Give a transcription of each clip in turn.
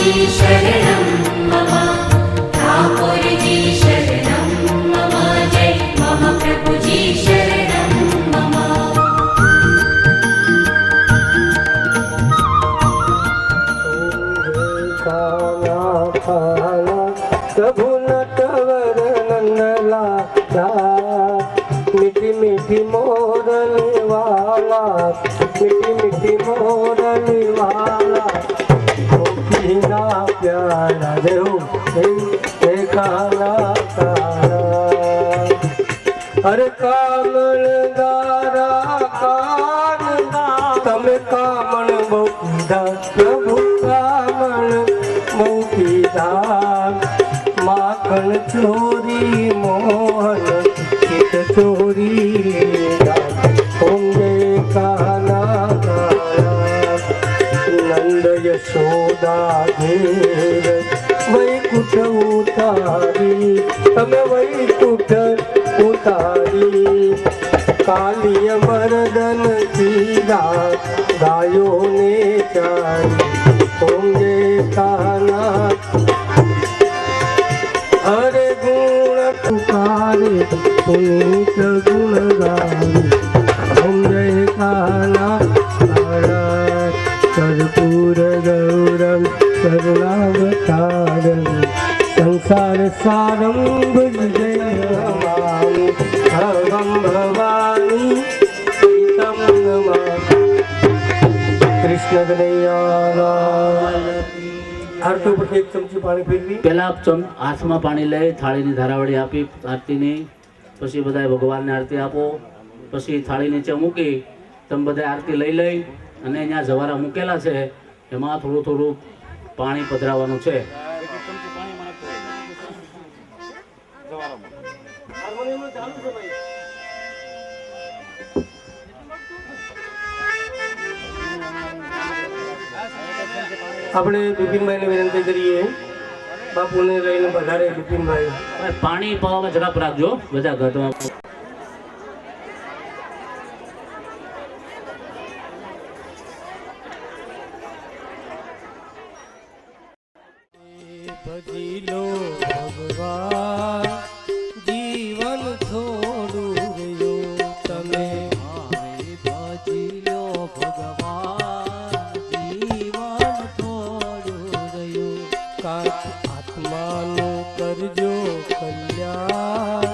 शरणं मम ठाकुरजी शरणं मम जय महाप्रभुजी शरणं मम प्रभु नटवर नंदलाला मीठी मीठी मोरली वाला मीठी मीठी मोरली वाला गोपीना प्यारा देव खाना तारा हर कामण दारा कामना तमे कामण बहुधा प्रभु कामण बहुधा माखन चोरी मोहन चित चोरी ओम जय काना नंद यशोदा घेर वैकुंठ उतारी तमे वैकुंठ उतारी कालिय मर्दन सीधा गायो ने चारी ओम जय काना हरे गुण पुकारे पुनीत गुण गावे ओम जय काना कर्पूर गौरम करुणावतारम संसार सारम भुज जय भगम भवानी सीतम नमामि कृष्ण कन्हैया आरती ઉપર એક ચમચી પાણી ફેરવી પહેલા હાથમાં પાણી લઈ થાળીની ધારાવળી આપી આરતીની પછી બધાય ભગવાનને આરતી આપો પછી થાળી નીચે મૂકી તમે બધા આરતી લઈ લઈ અને અહીંયા જવારા મૂકેલા છે એમાં થોડું થોડું પાણી પધરાવવાનું છે આપણે બિપિનભાઈને વિનંતી કરીએ બાપુને લઈને વધારે બિપિનભાઈ પાણી પાવામાં ઝડપ રાખજો બધા ઘરમાં ભજી લો ભગવાન જીવન થોડું રહ્યું તમે ભજી લો ભગવાન જીવન થોડું રહ્યું કાંક આત્માનું કરજો કલ્યાણ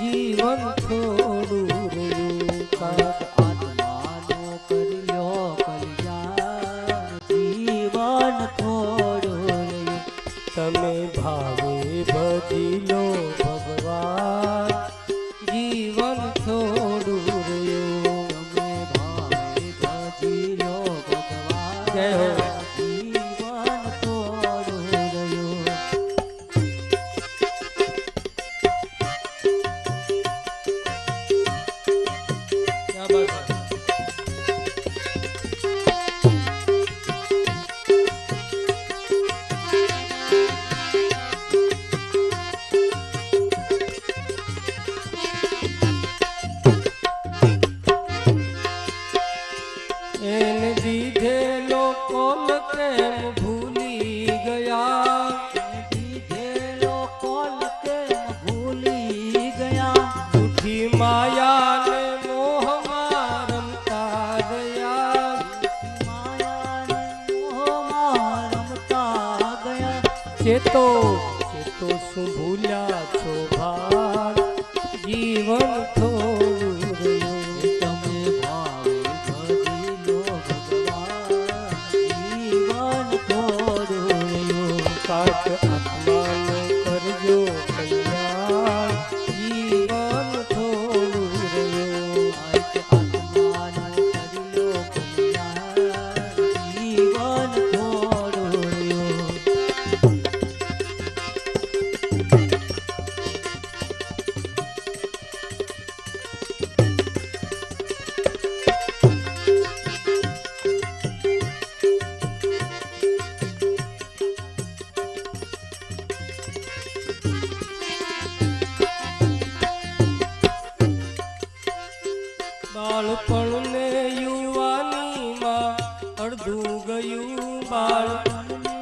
જીવન થોડું રહ્યું કાંક આત્માનું કરજો કલ્યાણ જીવન થોડું રહ્યું તમે ભાવે ભજી લો ભગવાન જીવન થોડું રહ્યું તમે ભાવે ભજી લો ભગવાન જય હો જીવન થોડું રહ્યું ક્યાં બાત હૈ એને દીધેલો કોલ કેમ ભૂલી ગયા દીધેલો કોલ કેમ ભૂલી ગયા જૂઠી માયાને મોહમાં રમતા ગયા માયાને મોહમાં રમતા ગયા ચેતો ચેતો શું ભૂલ્યા છો ભાર જીવન થોડું રહ્યું તમે ભાવે ભજી લો ભગવાન જીવન થોડું રહ્યું કાચ આત્માનું કરજો કલ્યાણ જીવન થોડું રહ્યું કાચ આત્માનું કરજો કલ્યાણ જીવન થોડું રહ્યું બાળપણને યુવાનીમાં અડધું ગયું બાળપણને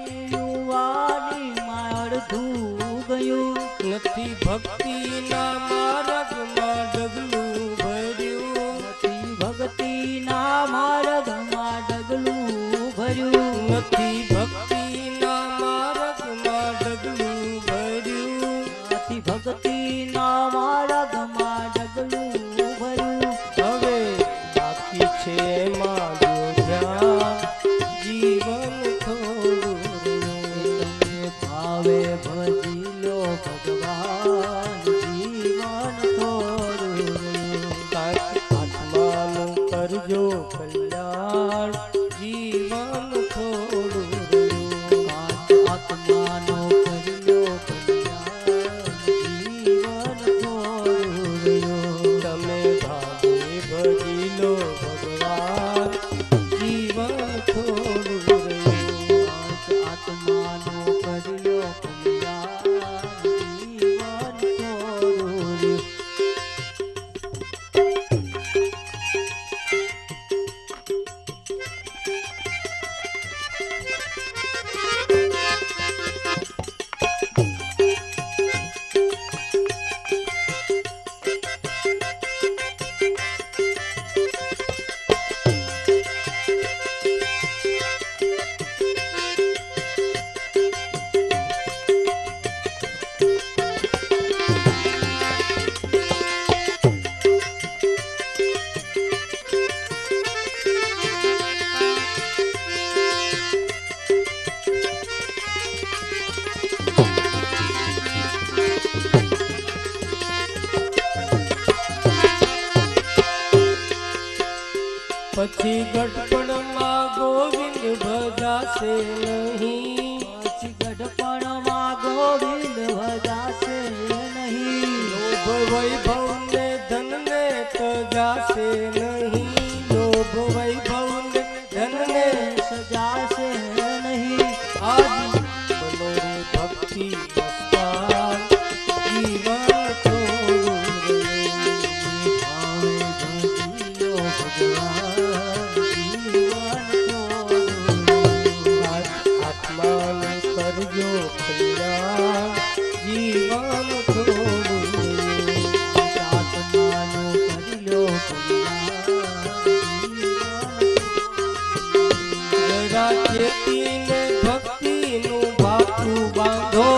આત્માનો કર્યો કલ્યાણ જીવન થોડું રે. પછી ગઢપણમાં ગોવિંદ ભજાશે નહીં. પછી ગઢપણમાં ગોવિંદ ભજાશે નહીં. લોભ વૈભવ ને ધન ને તજાશે નહીં. લોભ વૈભવ ને ધન ને સજાશે નહીં. આજ બનો રે ભક્તિ મસ્તાન જીવન થોડું રે. ભાવે ભજિયો ભગવાન આત્માનું કરજો કલ્યાણ જીવન થોડું. આત્માનું કરજો કલ્યાણ જરા ચેતીને ભક્તિનું ભાતું બાંધો.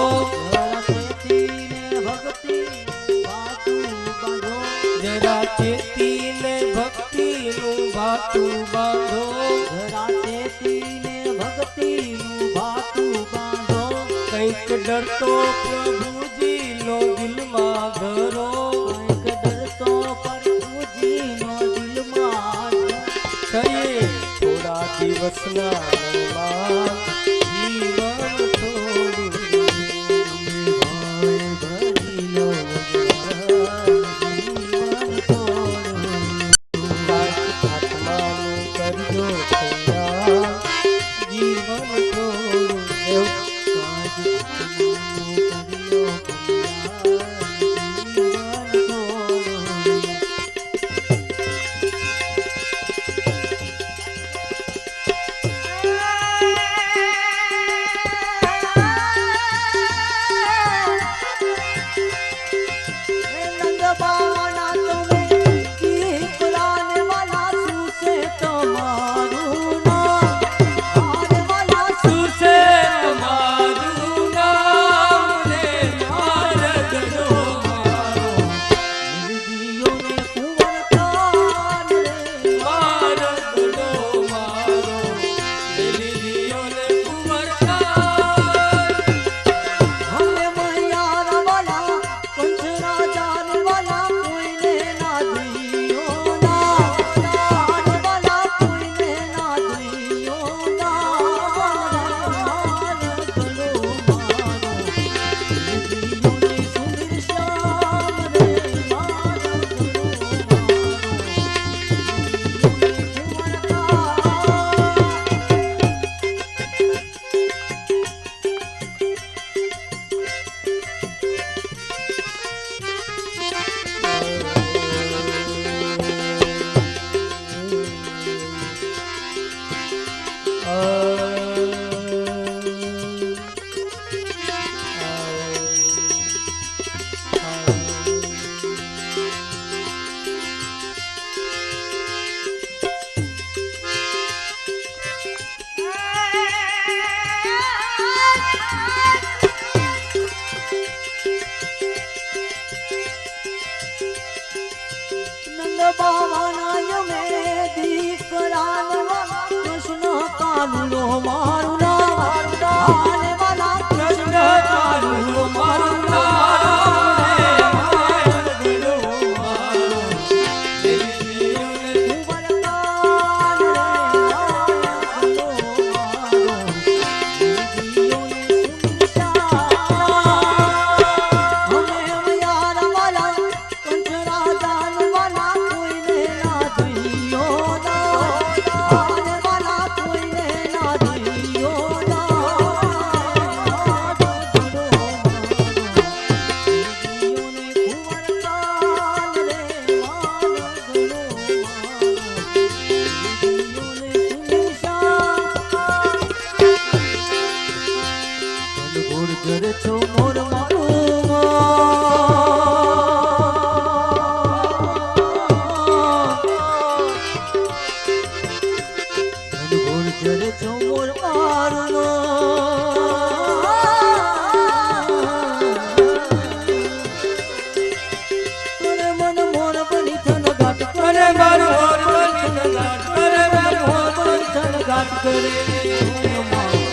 જરા ચેતીને ભક્તિનું ભાતું બાંધો. જરા ચેતીને ભક્તિનું ભાતું બાંધો. જરા ચેતીને ભક્તિનું ભાતું બાંધો. કંઈક ડરતો પ્રભુજીનો દિલમાં ધરો. કંઈક ડરતો પ્રભુજીનો દિલમાં થયે થોડા દિવસના મનમાં જીવન થોડું ભાઈ ભજિયો ભગવાન જીવન થોડું. આત્માનું કરજો કલ્યાણ જીવન થોડું. કાજ આત્માનું કર્યો કલ્યાણ જીવન થોડું. સુસે તમારું ગુર્જર છો મોર મારું ગુર્જર છો મોર મારું મન મોર બની થન ઘાટ કરે મારું મોર બની થન ઘાટ કરે મારું મોર બની થન ઘાટ કરે મોર મારું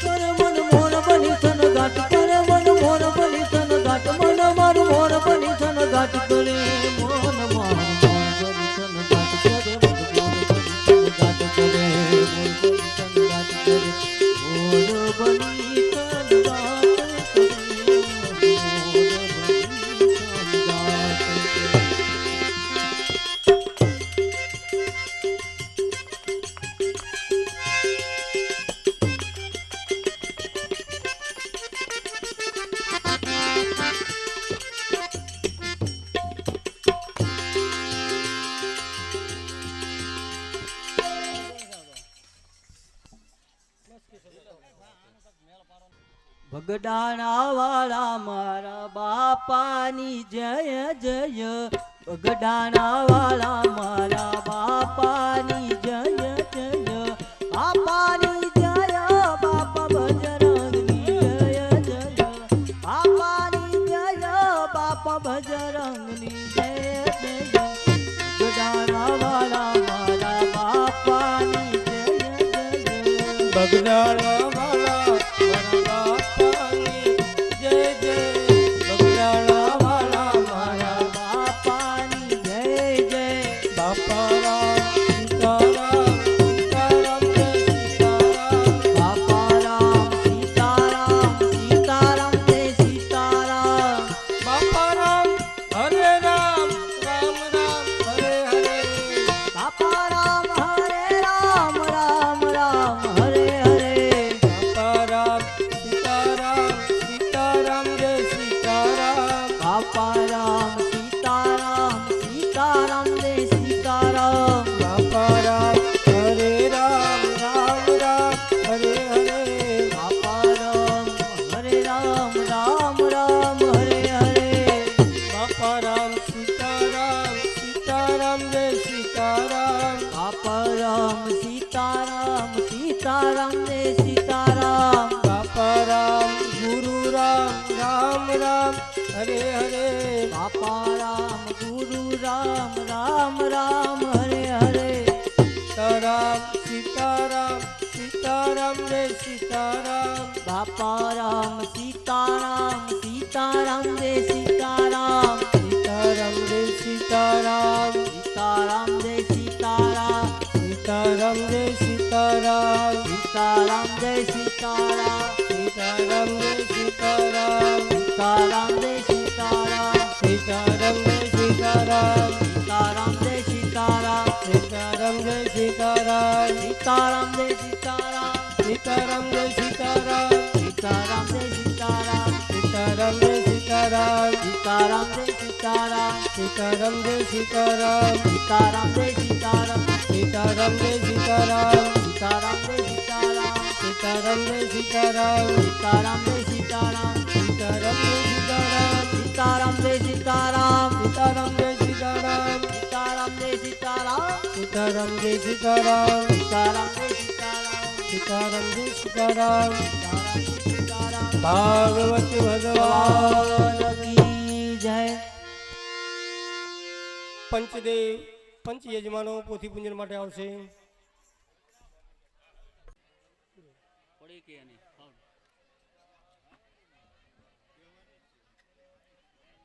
કરે મન મોર બની થન ઘાટ કરે મન મોર બની થન ઘાટ મન મારું મોર બની થન ઘાટ કરે મન મારું મોર બની થન ઘાટ કરે મન મોર બની થન ઘાટ કરે મોર બની થન ઘાટ બગડાણા વાળા મારા બાપાની જય જય બગડાણા વાળા મારા બાપાની જય જય બાપાની જય બાપા બજરંગની જય જય બાપાની જય બાપા બજરંગની જય જય બગડાણા વાળા મારા બાપાની જય જય બગડાણા ભાગવત ભગવાન કી જય। પંચદેવ પંચ યજમાનો પોથી પૂજન માટે આવશે। થોડી કે એની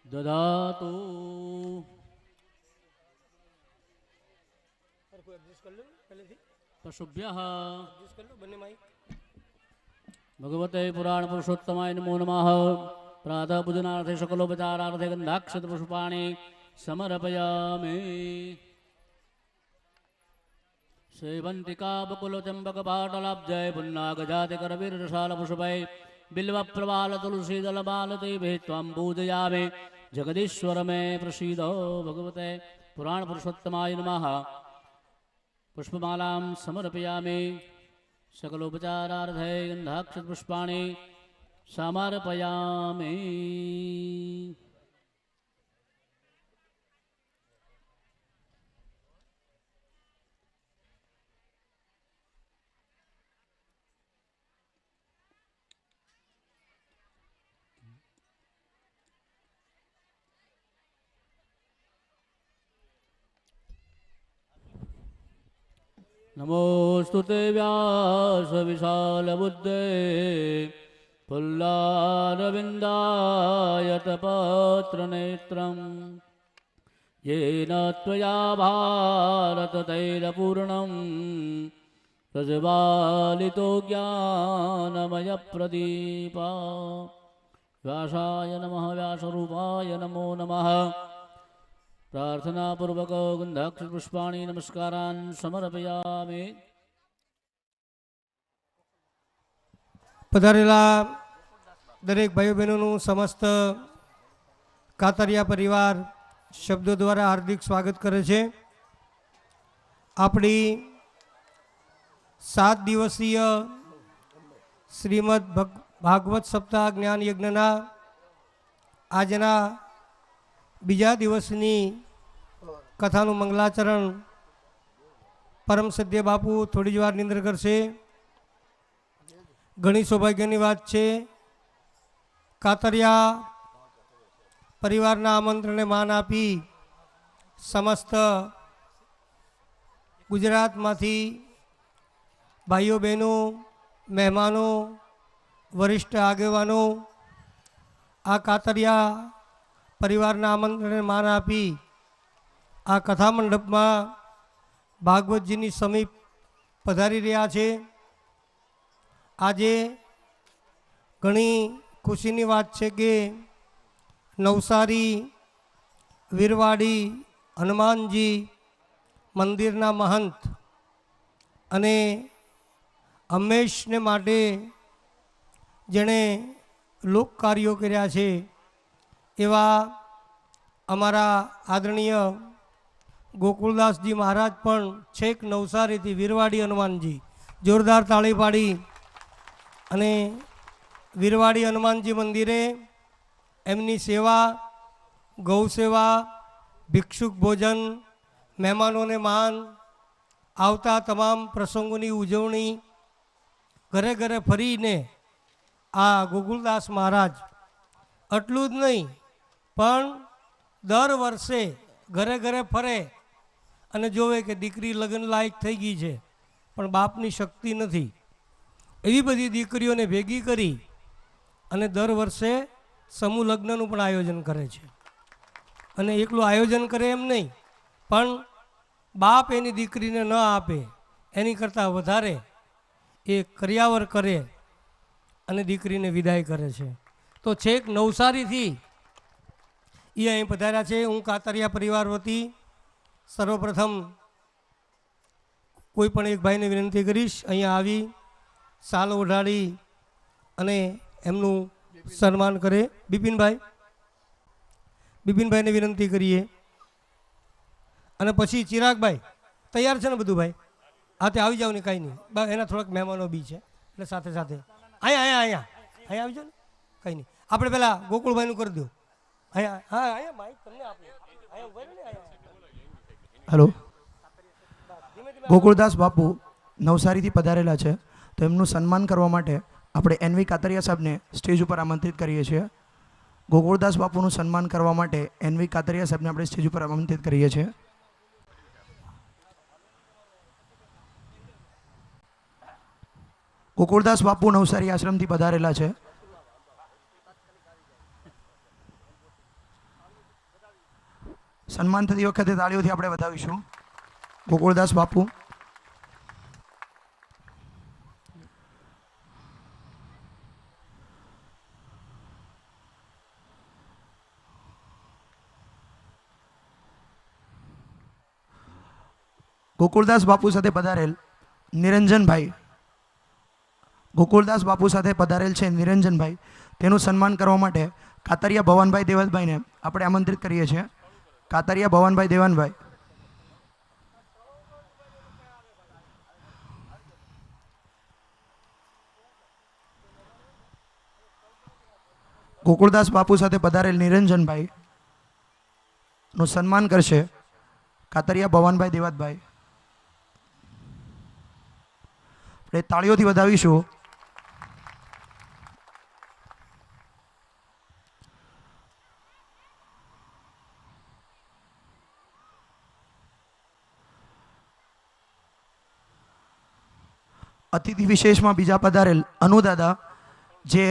દદાતુ પશુભ્યઃ ભગવતે પુરાણ પુરુષોત્તમાય નમો નમઃ પ્રાતઃ પૂજનાર્થે શકલોપચારાર્થે ગંધાક્ષત પુષ્પાણિ સમર્પયામિ સેવંતિકા બકુલ ચંબક પાટલાબ્જય પુન્નાગજાતિ કરવીરશાલ પુષ્પૈ બિલ્વ પ્રવાલ તુલસી દલ બાલતે ભેત્વં પૂજયામિ જગદીશ્વર મે પ્રસીદો ભગવતે પુરાણ પુરુષોત્તમાય નમઃ પુષ્પમાલાં સમર્પયામિ सकलोपचारार्थे गंधाक्षत पुष्पाणि समर्पयामि नमोस्तुते व्यास विशाल बुद्धे पुल्लारविन्दायत पत्र नेत्रं येन त्वया भारत तैलपूर्णं प्रज्वालितो ज्ञानमय प्रदीपा व्यासाय नमः व्यासरूपाय नमो नमः प्रार्थनापूर्वक गंधाक्षत पुष्पाणि नमस्कारान् समर्पयामि પધારેલા દરેક ભાઈઓ બહેનોનું સમસ્ત કાતરિયા પરિવાર શબ્દો દ્વારા હાર્દિક સ્વાગત કરે છે. આપણી 7 દિવસીય શ્રીમદ ભાગવત સપ્તાહ જ્ઞાન યજ્ઞના આજના બીજા દિવસની કથાનું મંગલાચરણ પરમ સદ્ય બાપુ થોડી જ વારની અંદર કરશે. ઘણી સૌભાગ્યની વાત છે. કાતરિયા પરિવારના આમંત્રણને માન આપી સમસ્ત ગુજરાતમાંથી ભાઈઓ બહેનો, મહેમાનો, વરિષ્ઠ આગેવાનો આ કાતરિયા પરિવારના આમંત્રણને માન આપી આ કથા મંડપમાં ભાગવતજીની સમીપ પધારી રહ્યા છે. આજે ઘણી ખુશીની વાત છે કે નવસારી વીરવાડી હનુમાનજી મંદિરના મહંત અને હંમેશને માટે જેણે લોક કાર્યો કર્યા છે એવા અમારા આદરણીય ગોકુળદાસજી મહારાજ પણ છેક નવસારીથી વીરવાડી હનુમાનજી જોરદાર તાળી પાડી અને વીરવાડી હનુમાનજી મંદિરે એમની સેવા, ગૌ સેવા, ભિક્ષુક ભોજન, મહેમાનોને માન, આવતા તમામ પ્રસંગોની ઉજવણી, ઘરે ઘરે ફરીને આ ગોકુળદાસ મહારાજ આટલું જ નહીં પણ દર વર્ષે ઘરે ઘરે ફરે અને જોવે કે દીકરી લગ્ન લાયક થઈ ગઈ છે પણ બાપની શક્તિ નથી. એવી બધી દીકરીઓને ભેગી કરી અને દર વર્ષે સમૂહ લગ્નનું પણ આયોજન કરે છે. અને એકલું આયોજન કરે એમ નહીં પણ બાપ એની દીકરીને ન આપે એની કરતાં વધારે એ કર્યાવર કરે અને દીકરીને વિદાય કરે છે. તો છેક નવસારીથી એ અહીં પધાર્યા છે. હું કાતરિયા પરિવાર વતી સર્વપ્રથમ કોઈ પણ એક ભાઈને વિનંતી કરીશ અહીંયા આવી સાલ ઓઢાડી અને એમનું સન્માન કરે. બિપિનભાઈને વિનંતી કરીએ અને પછી ચિરાગભાઈ તૈયાર છે ને બધું ભાઈ? હા તે આવી જાવ ને, કાંઈ નહીં, એના થોડાક મહેમાનો બી છે એટલે સાથે સાથે અહીંયા આવી જાઓ ને, કંઈ નહીં. આપણે પહેલાં ગોકુળભાઈનું કરી દો. હેલો, ગોકુળદાસ બાપુ નવસારીથી પધારેલા છે તો એમનું સન્માન કરવા માટે આપણે એનવી કાતરિયા સાહેબને સ્ટેજ ઉપર આમંત્રિત કરીએ છીએ. ગોકુળદાસ બાપુનું સન્માન કરવા માટે એનવી કાતરિયા સાહેબને આપણે સ્ટેજ ઉપર આમંત્રિત કરીએ છીએ. ગોકુળદાસ બાપુ નવસારી આશ્રમથી પધારેલા છે. સન્માન થતી વખતે તાળીઓથી આપણે વધાવીશું ગોકુળદાસ બાપુ. ગોકુળદાસ બાપુ સાથે પધારેલ નિરંજનભાઈ, ગોકુળદાસ બાપુ સાથે પધારેલ છે નિરંજનભાઈ, તેનું સન્માન કરવા માટે કાતરિયા ભવનભાઈ દેવતભાઈને આપણે આમંત્રિત કરીએ છીએ. કાતરિયા ભવનભાઈ દેવાનભાઈ. ગોકુળદાસ બાપુ સાથે પધારેલ નિરંજનભાઈ નું સન્માન કરશે કાતરિયા ભવનભાઈ દેવતભાઈ. આપણે તાળીઓથી વધાવીશું. અતિથિ વિશેષમાં બીજા પધારેલ અનુદાદા, જે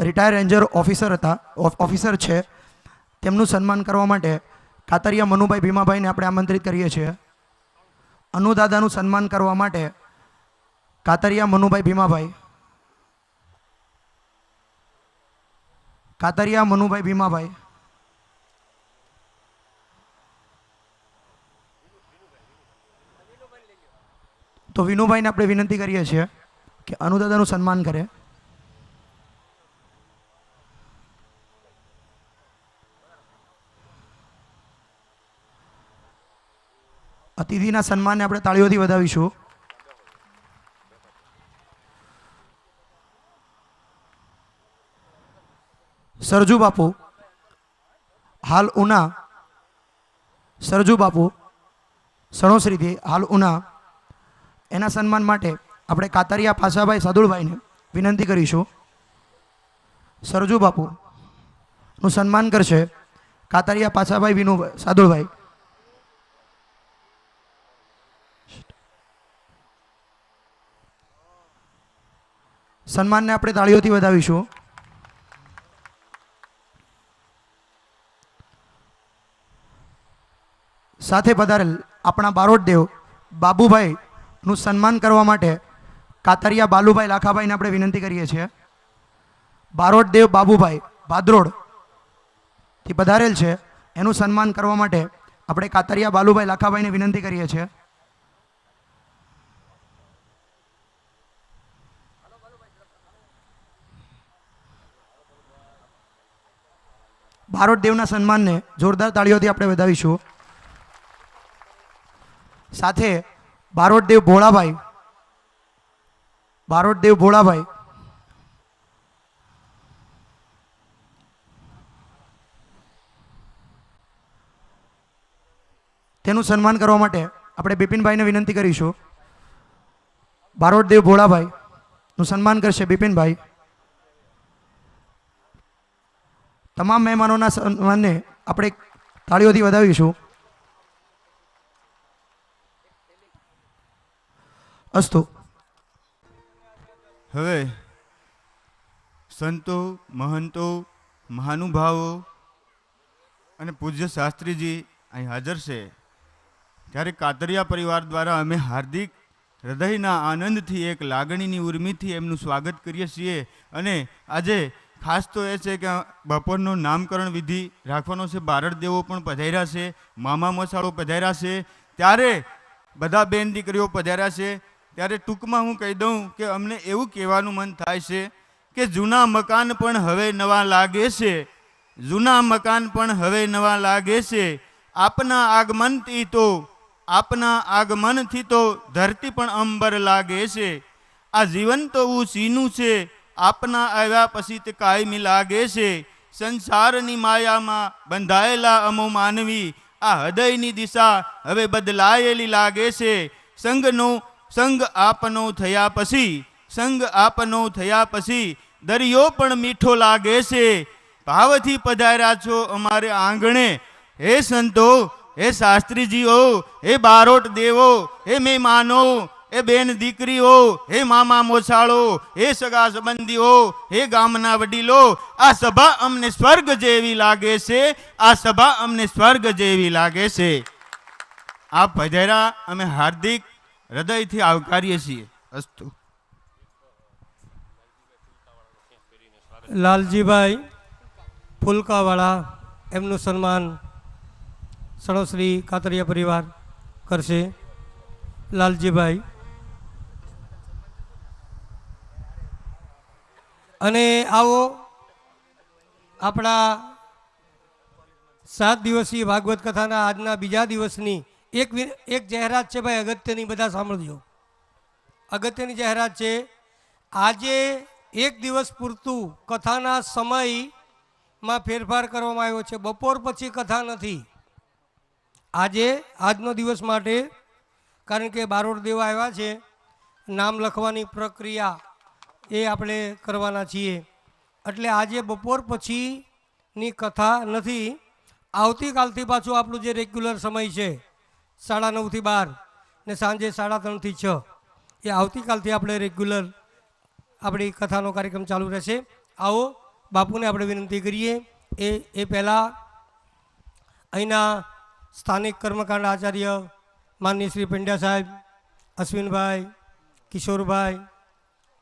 રિટાયર રેન્જર ઓફિસર છે, તેમનું સન્માન કરવા માટે કાતરિયા મનુભાઈ ભીમાભાઈને આપણે આમંત્રિત કરીએ છીએ. અનુદાદાનું સન્માન કરવા માટે કાતરિયા મનુભાઈ ભીમાભાઈ. કાતરિયા મનુભાઈ ભીમાભાઈ. તો વિનુભાઈને આપણે વિનંતી કરીએ છીએ કે અનુદાદાનું સન્માન કરે. અતિથિના સન્માનને આપણે તાળીઓથી વધાવીશું. સરજુ બાપુ હાલ ઉના, સરજુ બાપુ સણોસરીથી હાલ ઉના, એના સન્માન માટે આપણે કાતરિયા પાસાભાઈ સાદુળભાઈને વિનંતી કરીશું. સરજુ બાપુનું સન્માન કરશે કાતરિયા પાસાભાઈ વિનુભાઈ સાદુળભાઈ. સન્માનને આપણે તાળીઓથી વધાવીશું. સાથે પધારેલ આપણા બારોટદેવ બાબુભાઈ નું સન્માન કરવા માટે કાતરિયા બાલુભાઈ લાખાભાઈને આપણે વિનંતી કરીએ છીએ. બારોટદેવ બાબુભાઈ ભાદરોડથી પધારેલ છે, એનું સન્માન કરવા માટે આપણે કાતરિયા બાલુભાઈ લાખાભાઈને વિનંતી કરીએ છીએ. બારોટદેવના સન્માનને જોરદાર તાળીઓથી આપણે વધાવીશું. સાથે બારોટદેવ ભોળાભાઈ, બારોટદેવ ભોળાભાઈ તેનું સન્માન કરવા માટે આપણે બિપિનભાઈને વિનંતી કરીશું. બારોટદેવ ભોળાભાઈ નું સન્માન કરશે બિપિનભાઈ. તમામ મહેમાનોના સન્માનને આપણે તાળીઓથી વધાવીશું. અસ્તુ. હવે સંતો, મહંતો, મહાનુભાવો અને પૂજ્ય શાસ્ત્રીજી અહીં હાજર છે, ત્યારે કાતરિયા પરિવાર દ્વારા અમે હાર્દિક હૃદયના આનંદથી, એક લાગણીની ઉર્મિથી એમનું સ્વાગત કરીએ છીએ. અને આજે ખાસ તો એ છે કે બપોરનો નામકરણ વિધિ રાખવાનો છે. બારડ દેવો પણ પધાર્યા છે, મામા મસાળો પધાર્યા છે, ત્યારે બધા બેન દીકરીઓ પધાર્યા છે. ત્યારે ટૂંકમાં હું કહી દઉં કે અમને એવું કહેવાનું મન થાય છે કે જૂના મકાન પણ હવે નવા લાગે છે, જૂના મકાન પણ હવે નવા લાગે છે. આપના આગમનથી તો, આપના આગમનથી તો ધરતી પણ અંબર લાગે છે. આ જીવન તો સીનું છે, આપના આવ્યા પછી તે કાયમી લાગે છે. સંસારની માયામાં બંધાયેલા અમો માનવી, આ હૃદયની દિશા હવે બદલાયેલી લાગે છે. સંગ આપનો થયા પછી, સંગ આપનો થયા પછી દરિયો પણ મીઠો લાગે છે. ભાવથી પધાર્યા છો અમારે આંગણે, હે સંતો, હે શાસ્ત્રીજીઓ, હે બારોટ દેવો, હે મહેમાનો, એ બેન દીકરીઓ, હે મામા મોસાળો, હે સગા સંબંધીઓ, હે ગામના વડીલો, આ સભા અમને સ્વર્ગ જેવી લાગે છે, આ સભા અમને સ્વર્ગ જેવી લાગે છે. આપ પધાર્યા અમે હાર્દિક હૃદયથી આવકારીએ છીએ. અસ્તુ. લાલજીભાઈ ફુલકાવાળા, એમનું સન્માન સણોસરી કાતરિયા પરિવાર કરશે. લાલજીભાઈ. અને આવો આપણા 7 દિવસીય ભાગવત કથાના આજના બીજા દિવસની એક જાહેરાત છે ભાઈ, અગત્યની, બધા સાંભળજો. અગત્યની જાહેરાત છે. આજે 1 દિવસ પૂરતું કથાના સમયમાં ફેરફાર કરવામાં આવ્યો છે. બપોર પછી કથા નથી આજનો દિવસ માટે, કારણ કે બારોટ દેવા આવ્યા છે. નામ લખવાની પ્રક્રિયા એ આપણે કરવાના છીએ, એટલે આજે બપોર પછીની કથા નથી. આવતીકાલથી પાછું આપણું જે રેગ્યુલર સમય છે 9:30 થી 12 ને સાંજે 3:30 થી 6, એ આવતીકાલથી આપણે રેગ્યુલર આપણી કથાનો કાર્યક્રમ ચાલુ રહેશે. આવો બાપુને આપણે વિનંતી કરીએ. એ પહેલાં અહીંના સ્થાનિક કર્મકાંડ આચાર્ય માનનીય શ્રી પંડ્યા સાહેબ, અશ્વિનભાઈ, કિશોરભાઈ,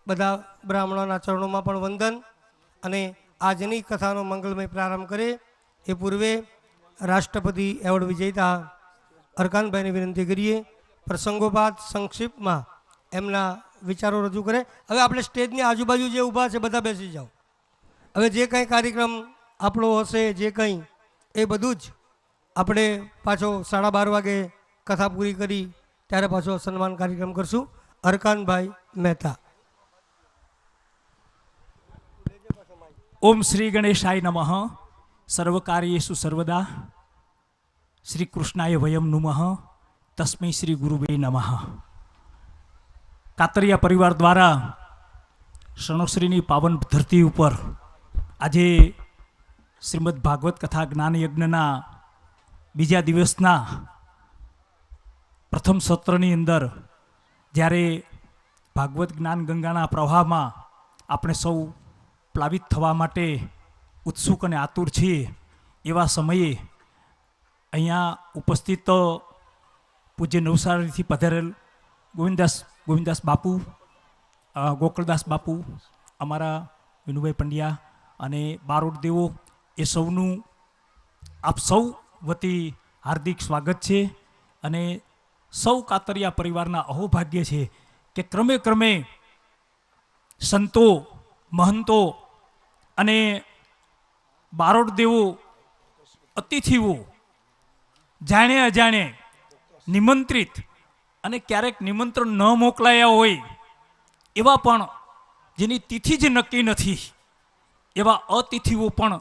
બધા બ્રાહ્મણોના ચરણોમાં પણ વંદન. અને આજની કથાનો મંગલમય પ્રારંભ કરે એ પૂર્વે રાષ્ટ્રપતિ એવોર્ડ વિજેતા અરકાનભાઈને વિનંતી કરીએ પ્રસંગોપાત સંક્ષિપ્તમાં એમના વિચારો રજૂ કરે. હવે આપણે સ્ટેજની આજુબાજુ જે ઊભા છે બધા બેસી જાઓ. હવે જે કંઈ કાર્યક્રમ આપણો હશે, જે કંઈ, એ બધું જ આપણે પાછો 12:30 વાગે કથા પૂરી કરી ત્યારે પાછો સન્માન કાર્યક્રમ કરશું. અરકાનભાઈ મહેતા. ઓમ શ્રી ગણેશાય નમઃ. સર્વકાર્યેષુ સર્વદા શ્રી કૃષ્ણાય વયમ નુમઃ. તસ્મૈ શ્રી ગુરુવે નમઃ. કાતરિયા પરિવાર દ્વારા શણોશ્રીની પાવન ધરતી ઉપર આજે શ્રીમદ ભાગવત કથા જ્ઞાન યજ્ઞના બીજા દિવસના પ્રથમ સત્રની અંદર જ્યારે ભાગવત જ્ઞાન ગંગાના પ્રવાહમાં આપણે સૌ પ્લાવિત થવા માટે ઉત્સુક અને આતુર છીએ, એવા સમયે અહીંયા ઉપસ્થિત પૂજ્ય નવસારીથી પધારેલ ગોવિંદાસ બાપુ, ગોકળદાસ બાપુ, અમારા વિનુભાઈ પંડ્યા અને બારોટ દેવો, એ સૌનું આપ સૌ વતી હાર્દિક સ્વાગત છે. અને સૌ કાતરિયા પરિવારના અહોભાગ્ય છે કે ક્રમે ક્રમે સંતો, મહંતો અને બારોટ દેવો, અતિથિઓ, જાણે અજાણે નિમંત્રિત અને ક્યારેક નિમંત્રણ ન મોકલાયા હોય એવા પણ, જેની તિથિ જ નક્કી નથી, એવા અતિથિઓ પણ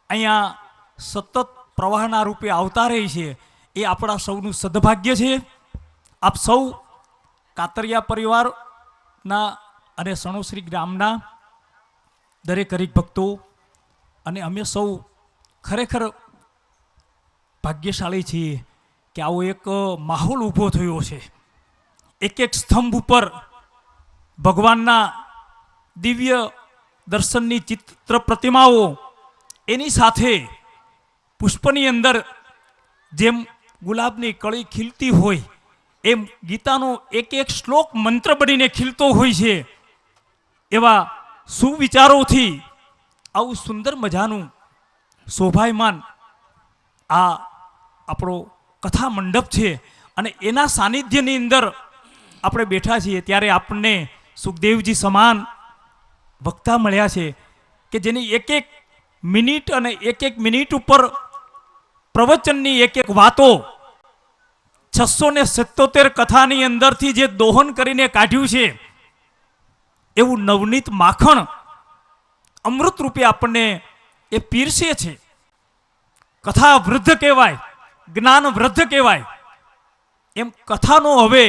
અહીંયા સતત પ્રવાહના રૂપે આવતા રહે છે. એ આપણા સૌનું સદભાગ્ય છે. આપ સૌ કાતરિયા પરિવારના અને સણોશ્રી ગ્રામના દરેક હરિભક્તો અને અમે સૌ ખરેખર ભાગ્યશાળી છીએ કે આવો એક માહોલ ઊભો થયો છે. એક એક સ્તંભ ઉપર ભગવાનના દિવ્ય દર્શનની ચિત્ર પ્રતિમાઓ, એની સાથે પુષ્પની અંદર જેમ ગુલાબની કળી ખીલતી હોય એમ ગીતાનો એક એક શ્લોક મંત્ર બનીને ખીલતો હોય છે. એવા સુવિચારોથી આવું સુંદર મજાનું શોભાયમાન આ આપણો કથા મંડપ છે. અને એના સાનિધ્યની અંદર આપણે બેઠા છીએ ત્યારે આપણને સુખદેવજી સમાન વક્તા મળ્યા છે કે જેની એક એક મિનિટ અને એક એક મિનિટ ઉપર પ્રવચનની એક એક વાતો 677 કથાની અંદરથી જે દોહન કરીને કાઢ્યું છે, એવું નવનીત માખણ અમૃત રૂપે આપણને એ પીરસે છે. કથા વૃદ્ધ કહેવાય, જ્ઞાન વૃદ્ધ કહેવાય, એમ કથાનો હવે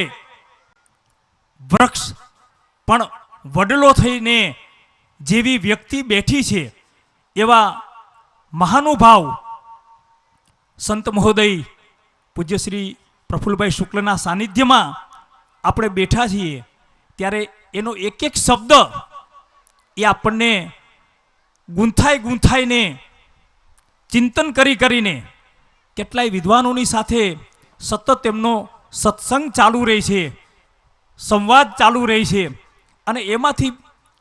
વૃક્ષ પણ વડલો થઈને જેવી વ્યક્તિ બેઠી છે, એવા મહાનુભાવ સંત મહોદય પૂજ્ય શ્રી પ્રફુલ્લભાઈ શુક્લના સાનિધ્યમાં આપણે બેઠા છીએ ત્યારે એનો એક એક શબ્દ એ આપણને ગૂંથાઈને ચિંતન કરીને કેટલાય વિદ્વાનોની સાથે સતત એમનો સત્સંગ ચાલુ રહે છે, સંવાદ ચાલુ રહે છે, અને એમાંથી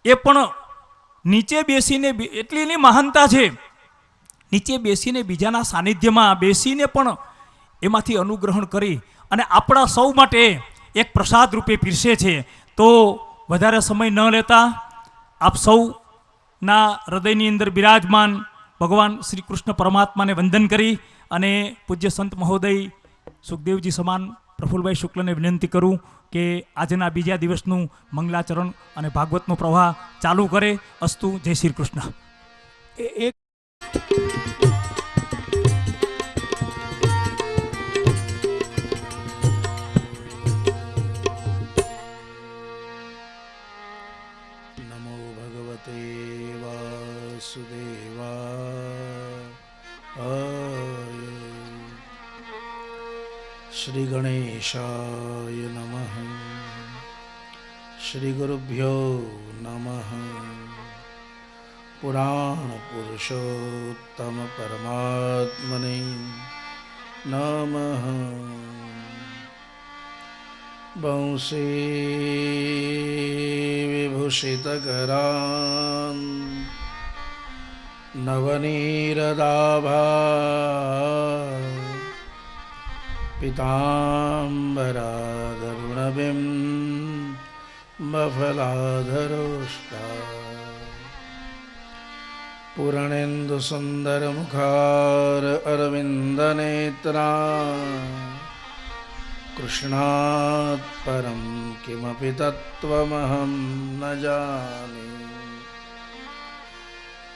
એ પણ નીચે બેસીને એટલી એની મહાનતા છે, નીચે બેસીને બીજાના સાનિધ્યમાં બેસીને પણ એમાંથી અનુગ્રહણ કરી અને આપણા સૌ માટે એક પ્રસાદ રૂપે પીરસે છે. તો વધારે સમય ન લેતા આપ સૌના હૃદયની અંદર બિરાજમાન ભગવાન શ્રી કૃષ્ણ પરમાત્માને વંદન કરી અને પૂજ્ય સંત મહોદય સુખદેવજી સમાન પ્રફુલભાઈ શુક્લને વિનંતી કરું કે આજના બીજા દિવસનું મંગલાચરણ અને ભાગવતનો પ્રવાહ ચાલુ કરે. અસ્તુ. જય શ્રી કૃષ્ણ. એક નમો ભગવતે વાસુદેવાય. શ્રી ગણેશાય નમઃ. શ્રી ગુરુભ્યો નમઃ. પુરાણ પુરુષોત્તમ પરમાત્મને નમઃ. બંસી વિભૂષિતકરાન નવનીરદાભા પીતાંબરાદરુણબિંબફલાધરોષ્ટા પૂર્ણેન્દુસુંદરમુખાર અરવિંદનેત્રા કૃષ્ણાત પરમ કિમપી તત્વમહં ન જાને.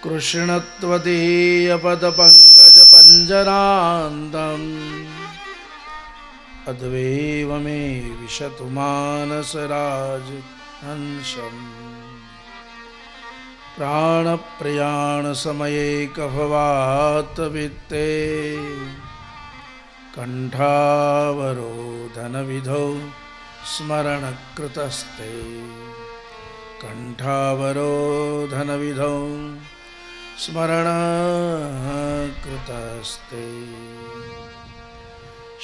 કૃષ્ણત્વદીયપદપંકજપંજરાન્તં અદ્વૈવ મે વિશતુ માનસરાજ હંસમ. પ્રાણપ્રયાણ સમયે કફવાત વિત્તે કંઠાવરોધનવિધૌ સ્મરણકૃતસ્તે. કંઠાવરોધનવિધૌ સ્મરણકૃતસ્તે.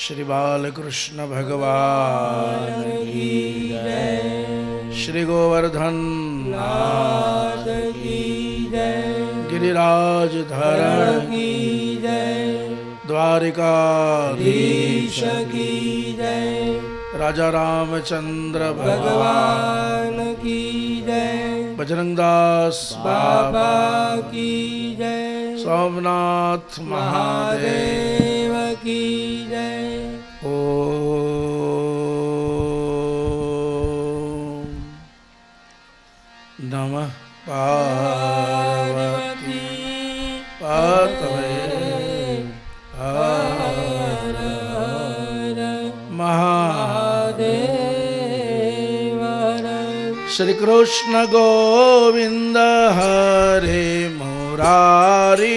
શ્રી બાલકૃષ્ણ ભગવાન કી જય. શ્રી ગોવર્ધન નાથ કી જય. ગિરિરાજ ધરણ કી જય. દ્વારિકાધીશ કી જય. રાજા રામચંદ્ર ભગવાન કી જય. બજરંગદાસ બાબા કી જય. સોમનાથ મહાદેવ કી જય. ઓમ નમઃ પાર્વતી પતવે શ્રી કૃષ્ણ ગોવિંદ હરે મુરારી.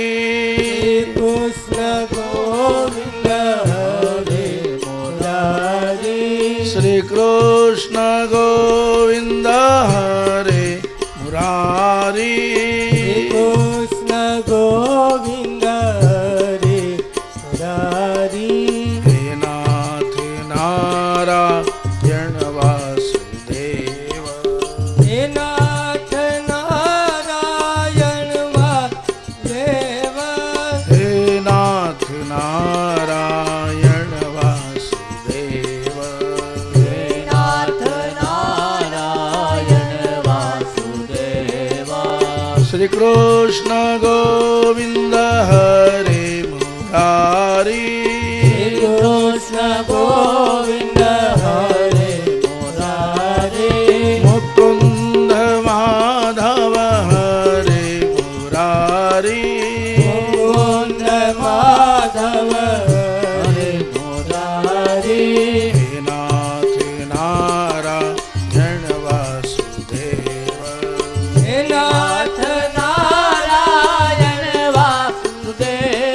કૃષ્ણ ગોવિંદ હરે મુરારી. શ્રી કૃષ્ણ ગોવિંદ હરે મુરારી. કૃષ્ણ ગોવિંદ હરે મુરારી. હે નાથ નારાયણ વાસુદેવ. હે નાથ નારાયણ વાસુદેવ. હે નાથ નારાયણ વાસુદેવ. હે નાથ નારાયણ વાસુદેવ. શ્રી કૃષ્ણ ગોવિંદ હરે મુરારી. કૃષ્ણ ગોવિંદ હરે મુરારી. મુકુંદ માધવ હરે મુરારી. મુકુંદ માધવ હરે મુરારી. હે નાથ નારાયણ વાસુદેવ. હે નાથ નારાયણ વાસુદેવ.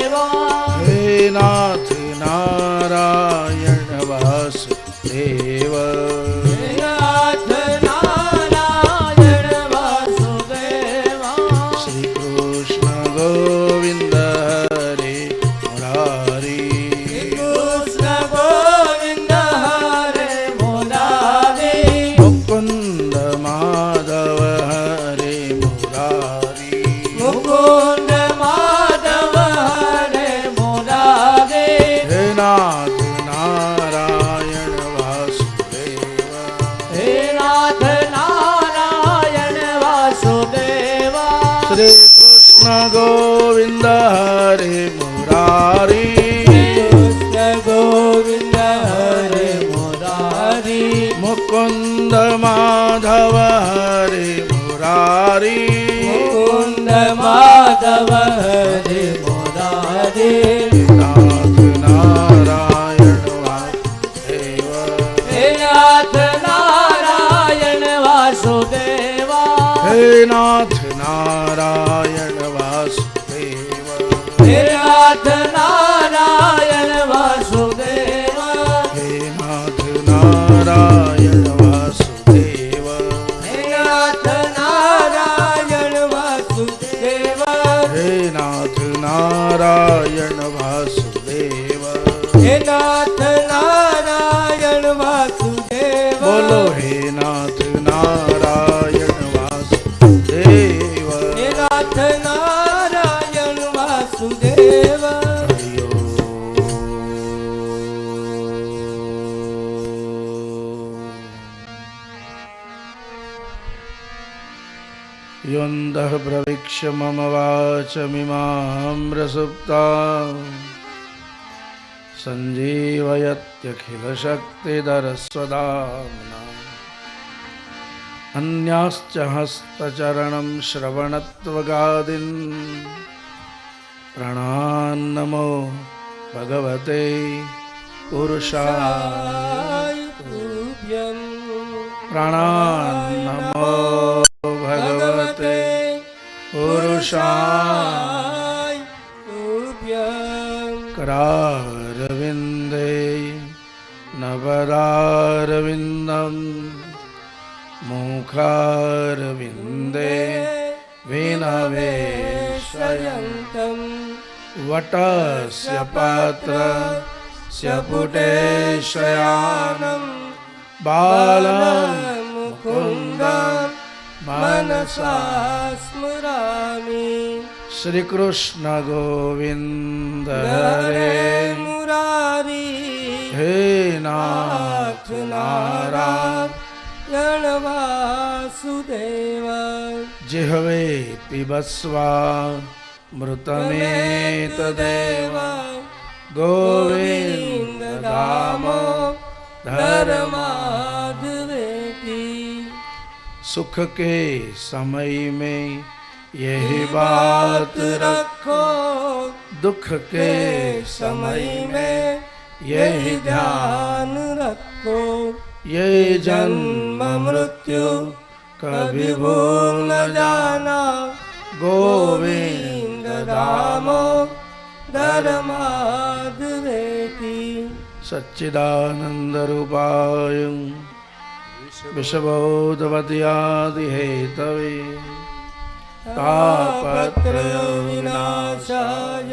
હરે મુરારી મુકુંદ માધવ હરે મુરારી નાથ નારાયણ વાસુદેવ હે નાથ નારાયણ વાસુદેવા હે નાથ નારાયણ વાસુદેવ હે નાથ નારાયણ વાસુદેવા હે નાથ નારાયણ વાસુદેવ હે નાથ નારાયણ વાસુદેવા હે નાથ નારાયણ વાસુદેવ હે નાથ નારાયણ વાસુદેવા બોલો હે નાથ નારાયણ વાસુદેવ હે નાથ નારાયણ વાસુદેવા योऽन्धः प्रवीक्ष्य मम वाचमिमां सञ्जीवयत्यखिलशक्तिधरस्वदाम्ना अन्याश्च हस्तचरणं श्रवणत्वगादीन् प्रणान्नमो भगवते पुरुषाय प्रणान्नमो भगवते पुरुषाय करारविन्दे नवरारविन्दं मुखारविन्दे विनवेशयन्तं वटस्य पात्रस्य पुटे शयानं बालं मुकुन्दं मनसा स्मरामि श्री कृष्ण गोविंद हरे हरे मुरारी हे नाथ नारायण वासुदेवा जिह्वे पिबस्वा मृतमेतदेव गोविंद दामो धर्माधवेति सुख के समय में यही बात रखो, दुख के समय में यही ध्यान रखो ये जन्म मृत्यु कभी भूल न जाना गोविंद दामो धर्माधवेति सच्चिदानंद रूपाय विषबोधवत्यादि हेतवे तापत्रय विनाशाय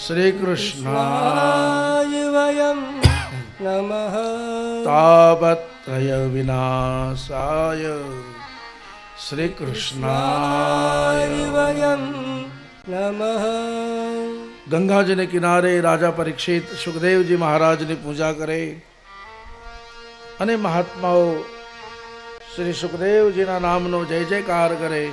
श्री कृष्णाय वयं नमः तापत्रय विनाशाय श्री कृष्णाय वयं नमः गंगा जी ने किनारे राजा परीक्षित सुखदेव जी महाराज ने पूजा करे અને મહાત્માઓ શ્રી સુખદેવજીના નામનો જય જયકાર કરે.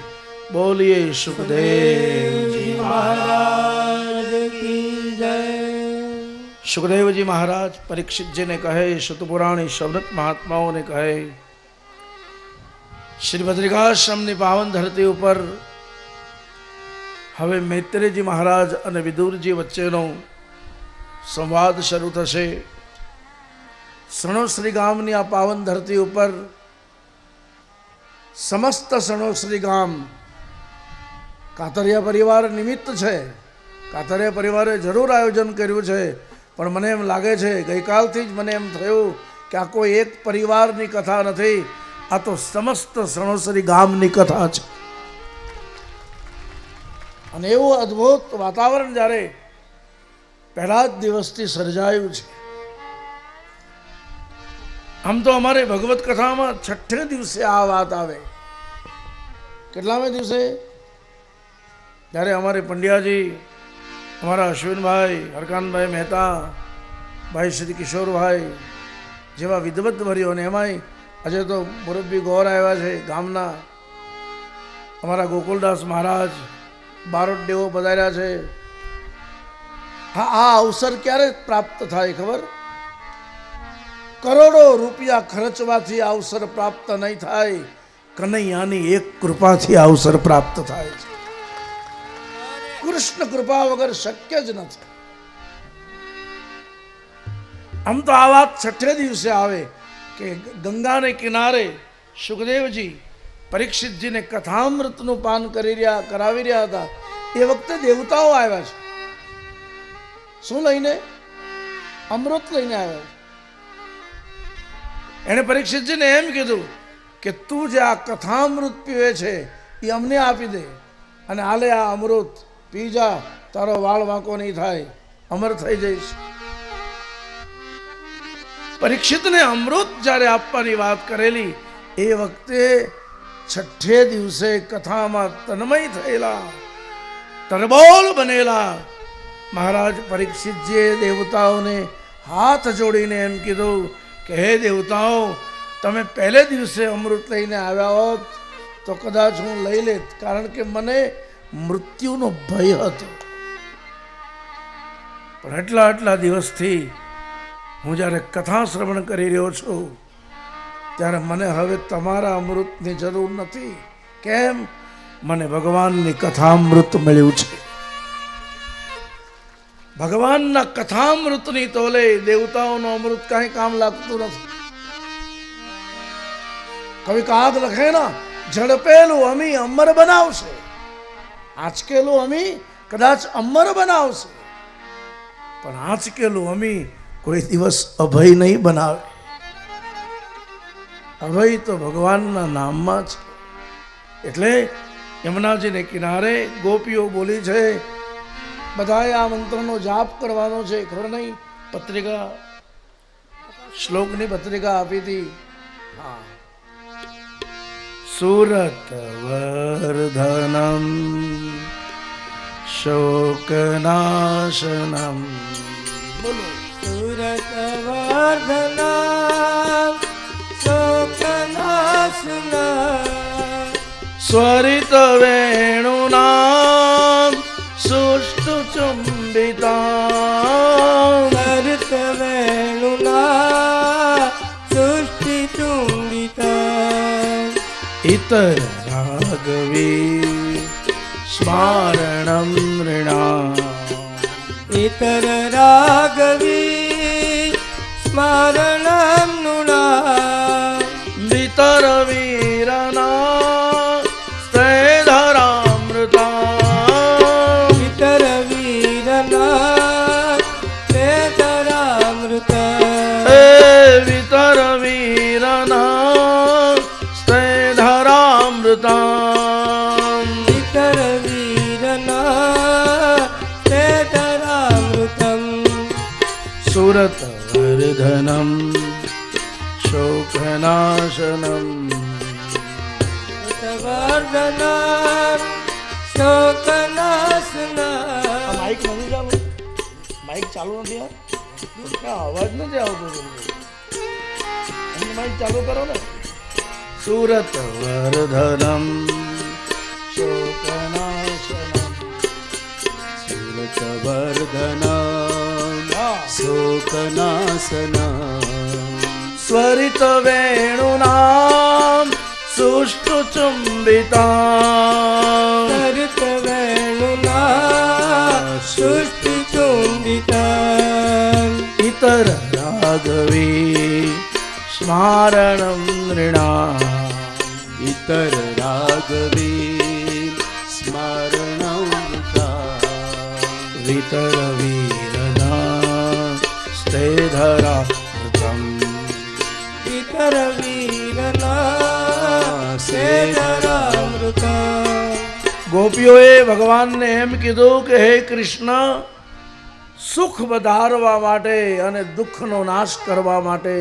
બોલીએ સુખદેવજી महाराज की जय સુખદેવજી મહારાજ પરીક્ષિતજીને કહે, શુતપુરાણી સૌનક મહાત્માઓને કહે, શ્રી બદ્રિકાશ્રમની પાવન ધરતી ઉપર હવે મૈત્રેયજી મહારાજ અને વિદુરજી વચ્ચેનો સંવાદ શરૂ થશે. સણોસરી ગામની આ પાવન ધરતી ઉપર સમસ્ત સણોસરી ગામ કાતરિયા પરિવાર નિમિત્ત છે. કાતરિયા પરિવારે જરૂર આયોજન કર્યું છે, પણ મને એમ લાગે છે ગઈકાલથી જ મને એમ થયું કે આ કોઈ એક પરિવારની કથા નથી, આ તો સમસ્ત સણોસરી ગામની કથા છે. અને એવું અદ્ભુત વાતાવરણ જ્યારે પહેલા જ દિવસથી સર્જાયું છે. આમ તો અમારે ભગવત કથામાં છઠ્ઠે દિવસે આ વાત આવે. કેટલામે દિવસે? જ્યારે અમારે પંડ્યાજી, અમારા અશ્વિનભાઈ, હરકાનભાઈ મહેતા, ભાઈ શ્રી કિશોરભાઈ જેવા વિદવત ભર્યો, અને એમાંય આજે તો મુરબ્બી ગૌર આવ્યા છે ગામના, અમારા ગોકુલદાસ મહારાજ બારોટ દેવો પધાર્યા છે. હા, આ અવસર ક્યારે પ્રાપ્ત થાય ખબર? કરોડો રૂપિયા ખર્ચવાથી આ અવસર પ્રાપ્ત નહીં થાય, કનૈયાની એક કૃપાથી આ અવસર પ્રાપ્ત થાય છે. કૃષ્ણ કૃપા વગર શક્ય જ નથી. આમ તો આ વાત છઠ્ઠે દિવસે આવે કે ગંગાને કિનારે સુખદેવજી પરીક્ષિતજીને કથામૃતનું પાન કરાવી રહ્યા હતા. એ વખતે દેવતાઓ આવ્યા છે. શું લઈને? અમૃત લઈને આવ્યા છે. એને પરીક્ષિતજીને એમ કીધું કે તું જે આ કથામૃત પીવે છે એ અમને આપી દે અને હાલે આ અમૃત પી જા, તારો વાળ વાંકો નહીં થાય, અમર થઈ જઈશ. પરીક્ષિતને અમૃત જ્યારે આપવાની વાત કરેલી એ વખતે છઠ્ઠે દિવસે કથામાં તન્મય થયેલા, તરબોળ બનેલા મહારાજ પરીક્ષિતજીએ દેવતાઓને હાથ જોડીને એમ કીધું કે હે દેવતાઓ, તમે પહેલે દિવસે અમૃત લઈને આવ્યા હોત તો કદાચ હું લઈ લેત, કારણ કે મને મૃત્યુનો ભય હતો. પણ આટલા દિવસથી હું જ્યારે કથા શ્રવણ કરી રહ્યો છું ત્યારે મને હવે તમારા અમૃતની જરૂર નથી. કેમ? મને ભગવાનની કથામૃત મળ્યું છે. ભગવાનના કથામૃતની તોલે દેવતાઓનું અમૃત કાંઈ કામ લાગતું નથી. કવિ કાગ લખે ના, ઝડપેલું અમી અમર બનાવશે, આંચકેલું અમી કદાચ અમર બનાવશે, પણ આંચકેલું અમી કોઈ દિવસ અભય નહીં બનાવે. અભય તો ભગવાનના નામમાં છે. એટલે યમુનાજીને કિનારે ગોપીઓ બોલી છે, બધાએ આ મંત્રનો જાપ કરવાનો છે. ખબર નહીં, પત્રિકા શ્લોકની પત્રિકા આપી હતી. હા, સુરત વર્ધનમ શોકનાશનમ. બોલો. સુરત વર્ધનમ શોકનાશનમ સ્વરિત વેણુનામ સુષ્ટુ ચુંબિતામ. સરિત વેણુના સૃષ્ટિ ચુંબિતા. ઇતર રાગવી સ્મારણમ નૃણામ. ઇતર રાગવી સ્મરણમ નૃણામ. વિતર વીરના સ્તેધરામૃતા. ઇતર વીરના સ્તેધરામૃતા. વિતર વીરના સ્તેધરામૃતા. ઇતર વીરના સ્તેધરામૃતમ. સુરત વર્ધનમ શોકનાશનમ. વર્ધનમ શોકનાશનમ. માઇક નથી ચાલુ? માઇક ચાલુ નથી? યાર અવાજ નથી આવતો. માઇક ચાલુ કરો ને. સુરત વર્ધનમ શોકનાશનમ. સુરત વર્ધનમ શોકનાશનમ. સ્વરિત વેણુનામ સુષ્ટુ ચુંબિતામ. સરિત વેણુના સૃષ્ટિ ચુંબિતા. ઇતર રાગવી સ્મારણમ નૃણામ. ઇતર રાગવી સ્મરણમ વિતર વીરના સ્તેધરામૃતમ. ઇતર વીરના સ્તેધરામૃતમ. ગોપીઓએ ભગવાનને એમ કીધું કે હે કૃષ્ણ, સુખ વધારવા માટે અને દુઃખનો નાશ કરવા માટે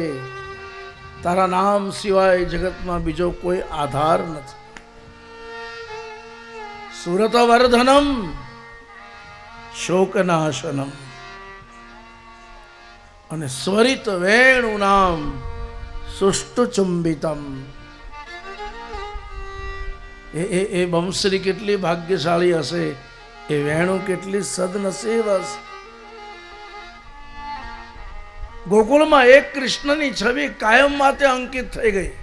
તારા નામ સિવાય જગતમાં બીજો કોઈ આધાર નથી. સુરત વર્ધનમ શોકનાશનમ અને સ્વરિત વેણુ નામ સુષ્ટુ ચુંબિતમ. એ બંસરી કેટલી ભાગ્યશાળી હશે, એ વેણુ કેટલી સદનસીબ હશે. ગોકુળમાં એક કૃષ્ણની છબી કાયમ માટે અંકિત થઈ ગઈ.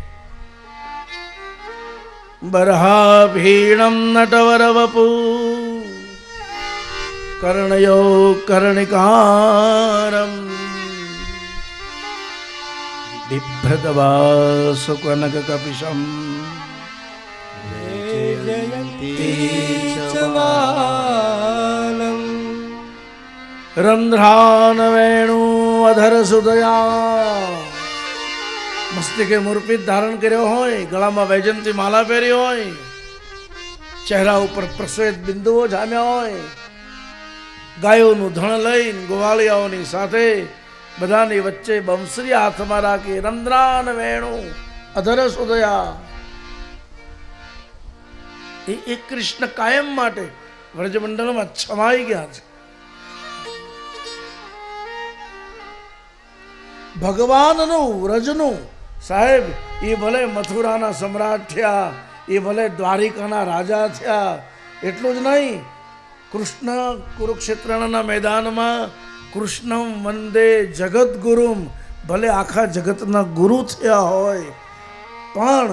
બરહાભીણમ નટવર વપુ કર્ણયો કર્ણિકારમ બિભ્રતવાસુ કનક કપિશમ રંધ્રાન વેણુ અધર સુદયા. મસ્તિકે મુરપીત ધારણ કર્યો હોય, ગળામાં વૈજંતી માલા પહેરી હોય, ચહેરા ઉપર પ્રશ્વેત બિંદુઓ જામ્યા હોય, ગાયોનું ધણ લઈને ગોવાળિયાઓની સાથે બધાની વચ્ચે બંસરી હાથમાં રાખી રંધ્રાન વેણુ અધર સુદયા. એ કૃષ્ણ કાયમ માટે વ્રજમંડળમાં છમાઈ ગયા છે. ભગવાનનું વ્રજનું સાહેબ, એ ભલે મથુરાના સમ્રાટ થયા, એ ભલે દ્વારિકાના રાજા થયા, એટલું જ નહીં, કૃષ્ણ કુરુક્ષેત્રના મેદાનમાં કૃષ્ણમ વંદે જગત ગુરુમ, ભલે આખા જગતના ગુરુ થયા હોય, પણ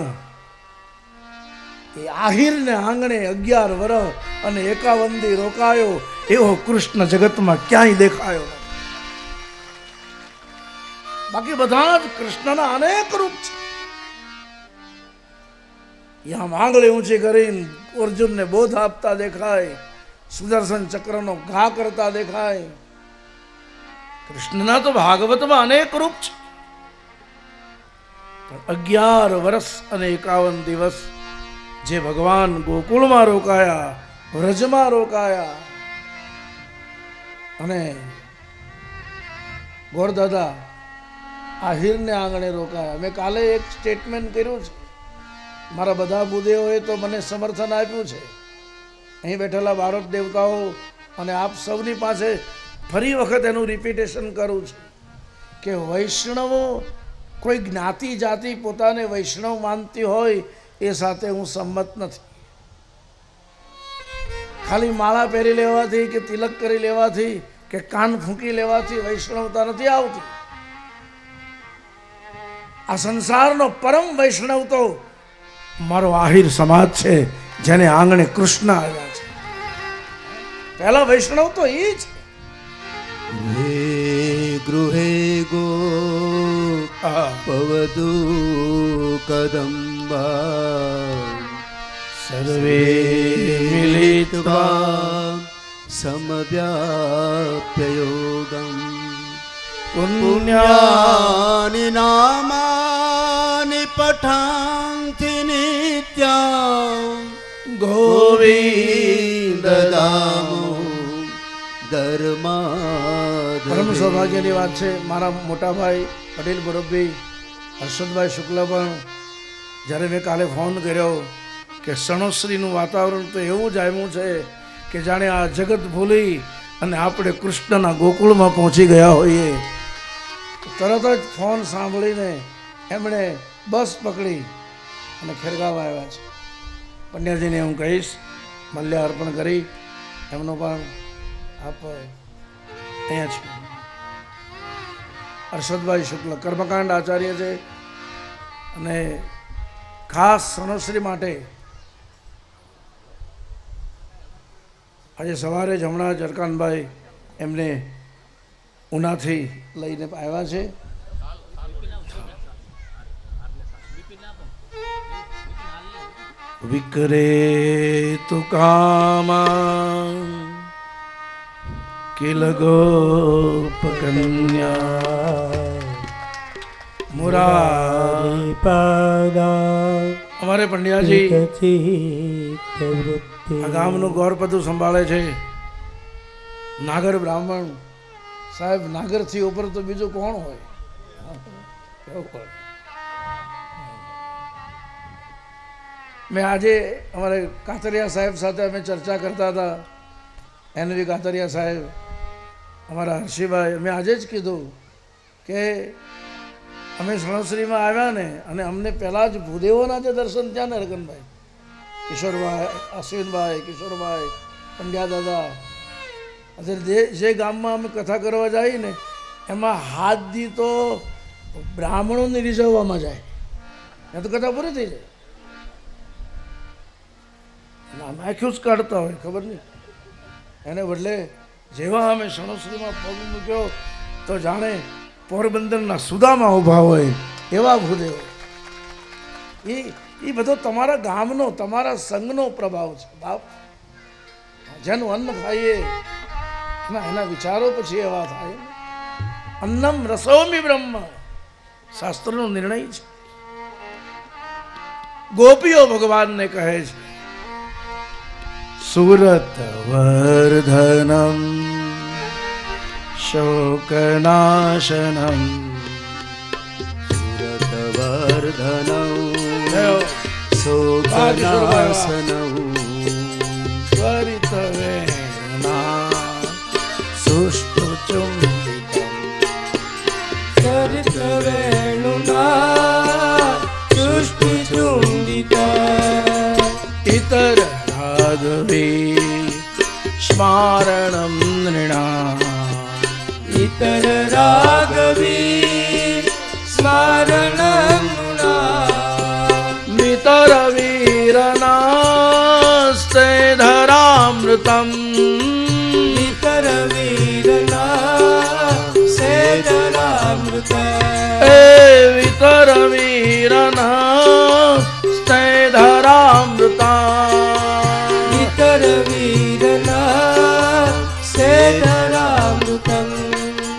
એ આહિરને આંગણે 11 વર્ષ અને 51 દી રોકાયો એવો કૃષ્ણ જગતમાં ક્યાંય દેખાયો નથી. બાકી બધા જ કૃષ્ણના અનેક રૂપ છે. યહાં આંગળી ઊંચી કરીને અર્જુનને બોધ આપતા દેખાય, સુદર્શન ચક્રનો ઘા કરતા દેખાય. કૃષ્ણના તો ભાગવતમાં અનેક રૂપ છે, પણ 11 વર્ષ અને 51 દિવસ જે ભગવાન ગોકુળમાં રોકાયા, વ્રજમાં રોકાયા, અને ગોરદાદા આહિરને આંગણે રોકાયા. મેં કાલે એક સ્ટેટમેન્ટ કર્યું છે, મારા બધા ભૂદેવોએ તો મને સમર્થન આપ્યું છે. અહીં બેઠેલા ભારત દેવતાઓ અને આપ સૌની પાસે ફરી વખત એનું રિપીટેશન કરું છું કે વૈષ્ણવો, કોઈ જ્ઞાતિ જાતિ પોતાને વૈષ્ણવ માનતી હોય એ સાથે હું સંમત નથી. ખાલી માળા પહેરી લેવાથી કે તિલક કરી લેવાથી કે કાન ફૂંકી લેવાથી વૈષ્ણવતા નથી આવતી. આ સંસારનો પરમ વૈષ્ણવ તો મારો આહિર સમાજ છે, જેને આંગણે કૃષ્ણ આવ્યા છે. પહેલા વૈષ્ણવ તો એ જ. ગૃહે ગો પવદુ કદંબા સર્વે મિલિત્વા સમવ્યાપ્ય યોગમ પુણ્યાનિ નામાનિ પઠાંતિ નિત્યં ગોવિંદ દદામો ધર્મા. પરમ સૌભાગ્યની વાત છે. મારા મોટા ભાઈ પટેલ મુરબ્બી હર્ષદભાઈ શુક્લ પણ જ્યારે મેં કાલે ફોન કર્યો કે સણોશ્રીનું વાતાવરણ તો એવું જામ્યું છે કે જાણે આ જગત ભૂલી અને આપણે કૃષ્ણના ગોકુળમાં પહોંચી ગયા હોઈએ. તરત જ ફોન સાંભળીને એમણે બસ પકડી અને ખેરગામ આવ્યા છે. પંડ્યાજીને હું કહીશ, મલ્ય અર્પણ કરી એમનો પણ આપ અહીંયા છે. હર્ષદભાઈ શુક્લ કર્મકાંડ આચાર્ય છે અને ખાસ સણોશ્રી માટે આજે સવારે જ હમણાં જ અરકાનભાઈ એમને ઉનાથી લઈને આવ્યા છે. વિકરે તુ કામા કિલ ગોપ કન્યા મુરારી પાદા. અમારે પંડ્યાજી આ ગામનું ગોરપદું સંભાળે છે, નાગર બ્રાહ્મણ સાહેબ. નાગરથી ઉપર તો બીજું કોણ હોય? મેં આજે અમારે કાતરિયા સાહેબ સાથે અમે ચર્ચા કરતા હતા, એનવી કાતરિયા સાહેબ, અમારા હર્ષિભાઈ. મેં આજે જ કીધું કે અમે સણોશ્રીમાં આવ્યા ને, અને અમને પહેલાં જ ભૂદેવોના જે દર્શન થયા ને રગનભાઈ, કિશોરભાઈ, અશ્વિનભાઈ, કિશોરભાઈ, પંડ્યા દાદા, અત્યારે જે ગામમાં અમે કથા કરવા જઈએ ને એમાં હાથ દી તો બ્રાહ્મણોને રીઝવવામાં જાય, ત્યાં તો કથા પૂરી થઈ જાય. નાખ્યું જ કાઢતા હોય, ખબર નહીં. એને બદલે જેવા અમે સણોસરીમાં પગ મૂક્યો તો જાણે પોરબંદરના સુદામાં ઊભા હોય એવા ભૂદેવ. એ બધો તમારા ગામનો, તમારા સંઘનો પ્રભાવ છે બાપ. જેનું અન્ન ખાઈએ એના વિચારો પછી એવા થાય. અન્નમ રસોમી બ્રહ્મ શાસ્ત્રનો નિર્ણય છે. ગોપીઓ ભગવાનને કહે છે સુરત વર્ધનમ શોકનાશનમ સુરત વર્ધનૌ શોકનાશનૌ ત્વરિત વેણના સુષ્ઠુ ચુંબિતમ સરિત વેણુના સુષ્ઠુ ચુંબિતા ઇતર રાઘવે સ્મારણમ નૃણા ઇતર રાઘવી સ્મરણમ મિતર વીરનાસ્તે ધરામૃતમ ઇતર વીરના સેદરામૃત એ વિતર વીરનાસ્તે ધરામૃતા ઇતર વીરના સેદરામૃતમ.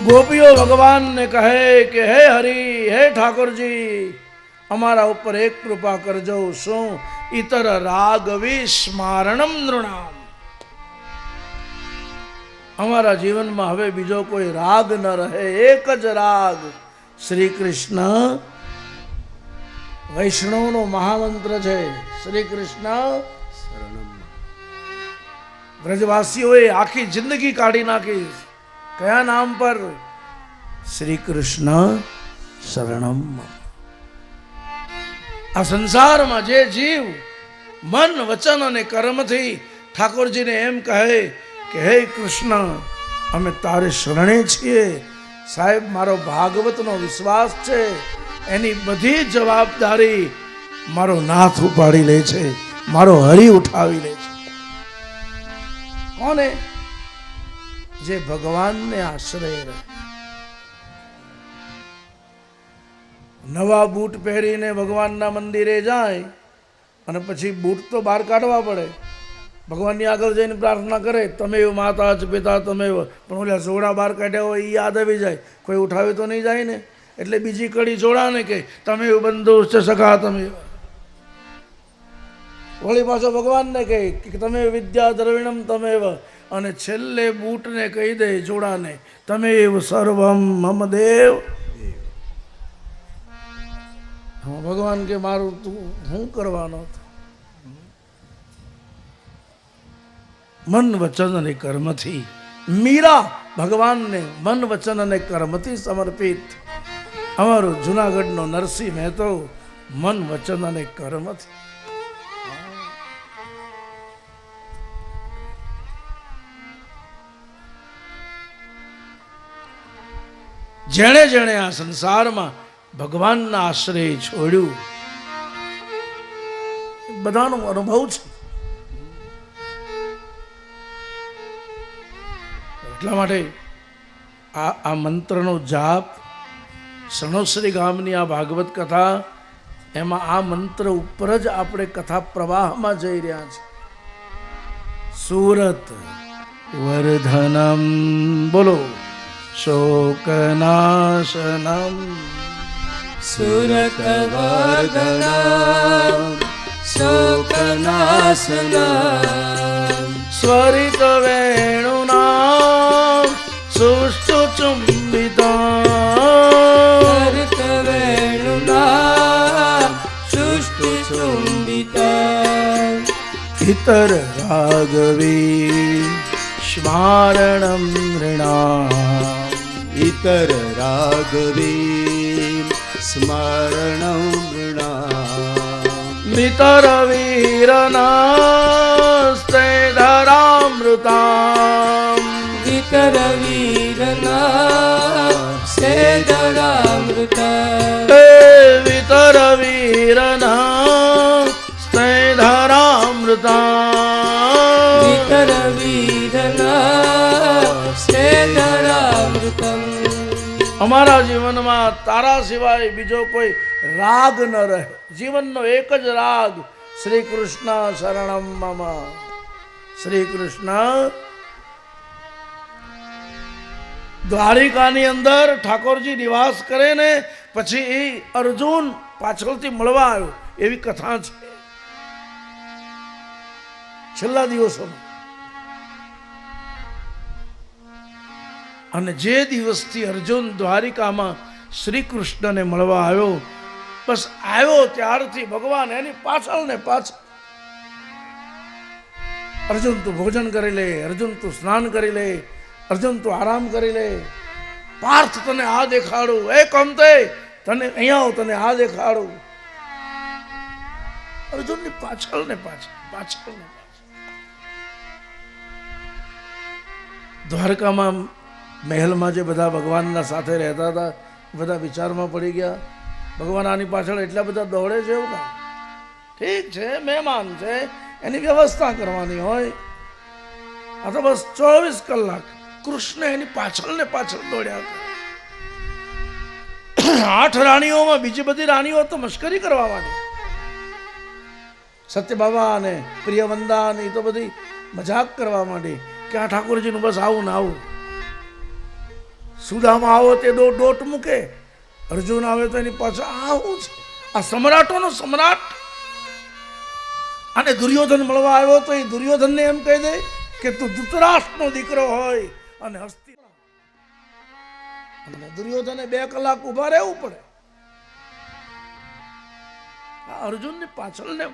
ગોપીઓ ભગવાનને કહે કે હે હરિ, હે ઠાકોરજી, અમારા ઉપર એક કૃપા કરજો. શું? ઇતર રાગવી સ્મારણમ નૃણામ. અમારા જીવનમાં હવે બીજો કોઈ રાગ ન રહે, એક જ રાગ શ્રી કૃષ્ણ. વૈષ્ણવનો મહામંત્ર છે શ્રી કૃષ્ણ. બ્રજવાસીઓએ આખી જિંદગી કાઢી નાખી કયા નામ પર? શ્રી કૃષ્ણ શરણમ. આ સંસારમાં જે જીવ મન વચન અને કર્મથી ઠાકોરજીને એમ કહે કે હે કૃષ્ણ, અમે તારે શરણે છીએ, સાહેબ મારો ભાગવતનો વિશ્વાસ છે, એની બધી જવાબદારી મારો નાથ ઉપાડી લે છે, મારો હરિ ઉઠાવી લે છે. કોને? જે ભગવાનને આશ્રય રહે. નવા બૂટ પહેરીને ભગવાનના મંદિરે જાય અને પછી બૂટ તો બહાર કાઢવા પડે. ભગવાનની આગળ જઈને પ્રાર્થના કરે, તમે માતા જ પિતા તમે, પણ ઓલા જોડા બહાર કાઢ્યા હોય એ યાદ આવી જાય, કોઈ ઉઠાવી તો નહીં જાય ને. એટલે બીજી કડી જોડાને કે તમે બંધુ છે સખા તમે. વળી પાછો ભગવાનને કહે કે તમે વિદ્યા દ્રવિણમ તમે, અને છેલ્લે બૂટને કહી દે જોડાને, તમે સર્વમ મમ દેવ. ભગવાન કે મારું તું શું કરવાનો? મન વચન અને કર્મથી. મીરા ભગવાનને મન વચન અને કર્મથી સમર્પિત. અમારો જુનાગઢનો નરસિંહ મહેતો મન વચન અને કર્મથી. જેણે જેણે આ સંસારમાં ભગવાનના આશ્રય છોડ્યું બધાનો અનુભવ છે. એટલા માટે આ મંત્રનો જાપ, સણોસરી ગામની આ ભાગવત કથા, એમાં આ મંત્ર ઉપર જ આપણે કથા પ્રવાહમાં જઈ રહ્યા છીએ. સુરત વર્ધનમ બોલો શોકનાશનમ. સુરત વર્ધનમ શોકનાશનમ સ્વરિત વેણુના સુષ્ઠુ ચુંબિતા સરિત વેણુના સુષ્ઠુ ચુંબિતા ઇતર રાગવી સ્મારણમ નૃણામ ઇતર રાઘવી સ્મરણં મૃણામ મિતર વીરનાસ્તે ધરામૃતામ ઇતર વીરના સ્નેહધરામૃત વિતર વીરના સ્નેહધરામૃતા વિતર વીરના સ્નેહધરામૃતમ. અમારા જીવનમાં તારા સિવાય બીજો કોઈ રાગ ન રહે. જીવનનો એક જ રાગ શ્રી કૃષ્ણ શરણમ મમ. શ્રી કૃષ્ણ દ્વારિકાની અંદર ઠાકોરજી નિવાસ કરે ને પછી અર્જુન પાછળથી મળવા આવ્યો એવી કથા છે છેલ્લા દિવસોમાં. અને જે દિવસથી અર્જુન દ્વારિકામાં શ્રી કૃષ્ણને મળવા આવ્યો, બસ આવ્યો ત્યારથી ભગવાન એની પાછળ ને પાછળ. અર્જુન તું ભોજન કરી લે, અર્જુન તું સ્નાન કરી લે, અર્જુન તું આરામ કરી લે, પાર્થ તને આ દેખાડું, એ કમતે તને અહીંયા આવ તને આ દેખાડું. અર્જુનની પાછળ ને પાછળ, પાછળ ને પાછળ. દ્વારકામાં મહેલમાં જે બધા ભગવાનના સાથે રહેતા હતા બધા વિચારમાં પડી ગયા, ભગવાન આની પાછળ એટલા બધા દોડે છે એવું કામ? ઠીક છે, મહેમાન છે, એની વ્યવસ્થા કરવાની હોય. આ તો બસ 24 કલાક કૃષ્ણ એની પાછળ ને પાછળ દોડ્યા કરે. 8 રાણીઓમાં બીજી બધી રાણીઓ તો મશ્કરી કરવા માંડી. સત્યભામા અને પ્રિયવંદા અને એ તો બધી મજાક કરવા માંડી કે આ ઠાકોરજીનું બસ આવું ને આવું. સુદામા આવો તે દોટ મૂકે, અર્જુન આવે તો એની પાછળ આવું છે. આ સમ્રાટોનો સમ્રાટ. અને દુર્યોધન મળવા આવ્યો તો એ દુર્યોધનને એમ કહી દે કે તું ધૃતરાષ્ટ્રનો દીકરો હોય અને હસ્તી. અને દુર્યોધને 2 કલાક ઉભા રહેવું પડે. અર્જુનની પાછળ ને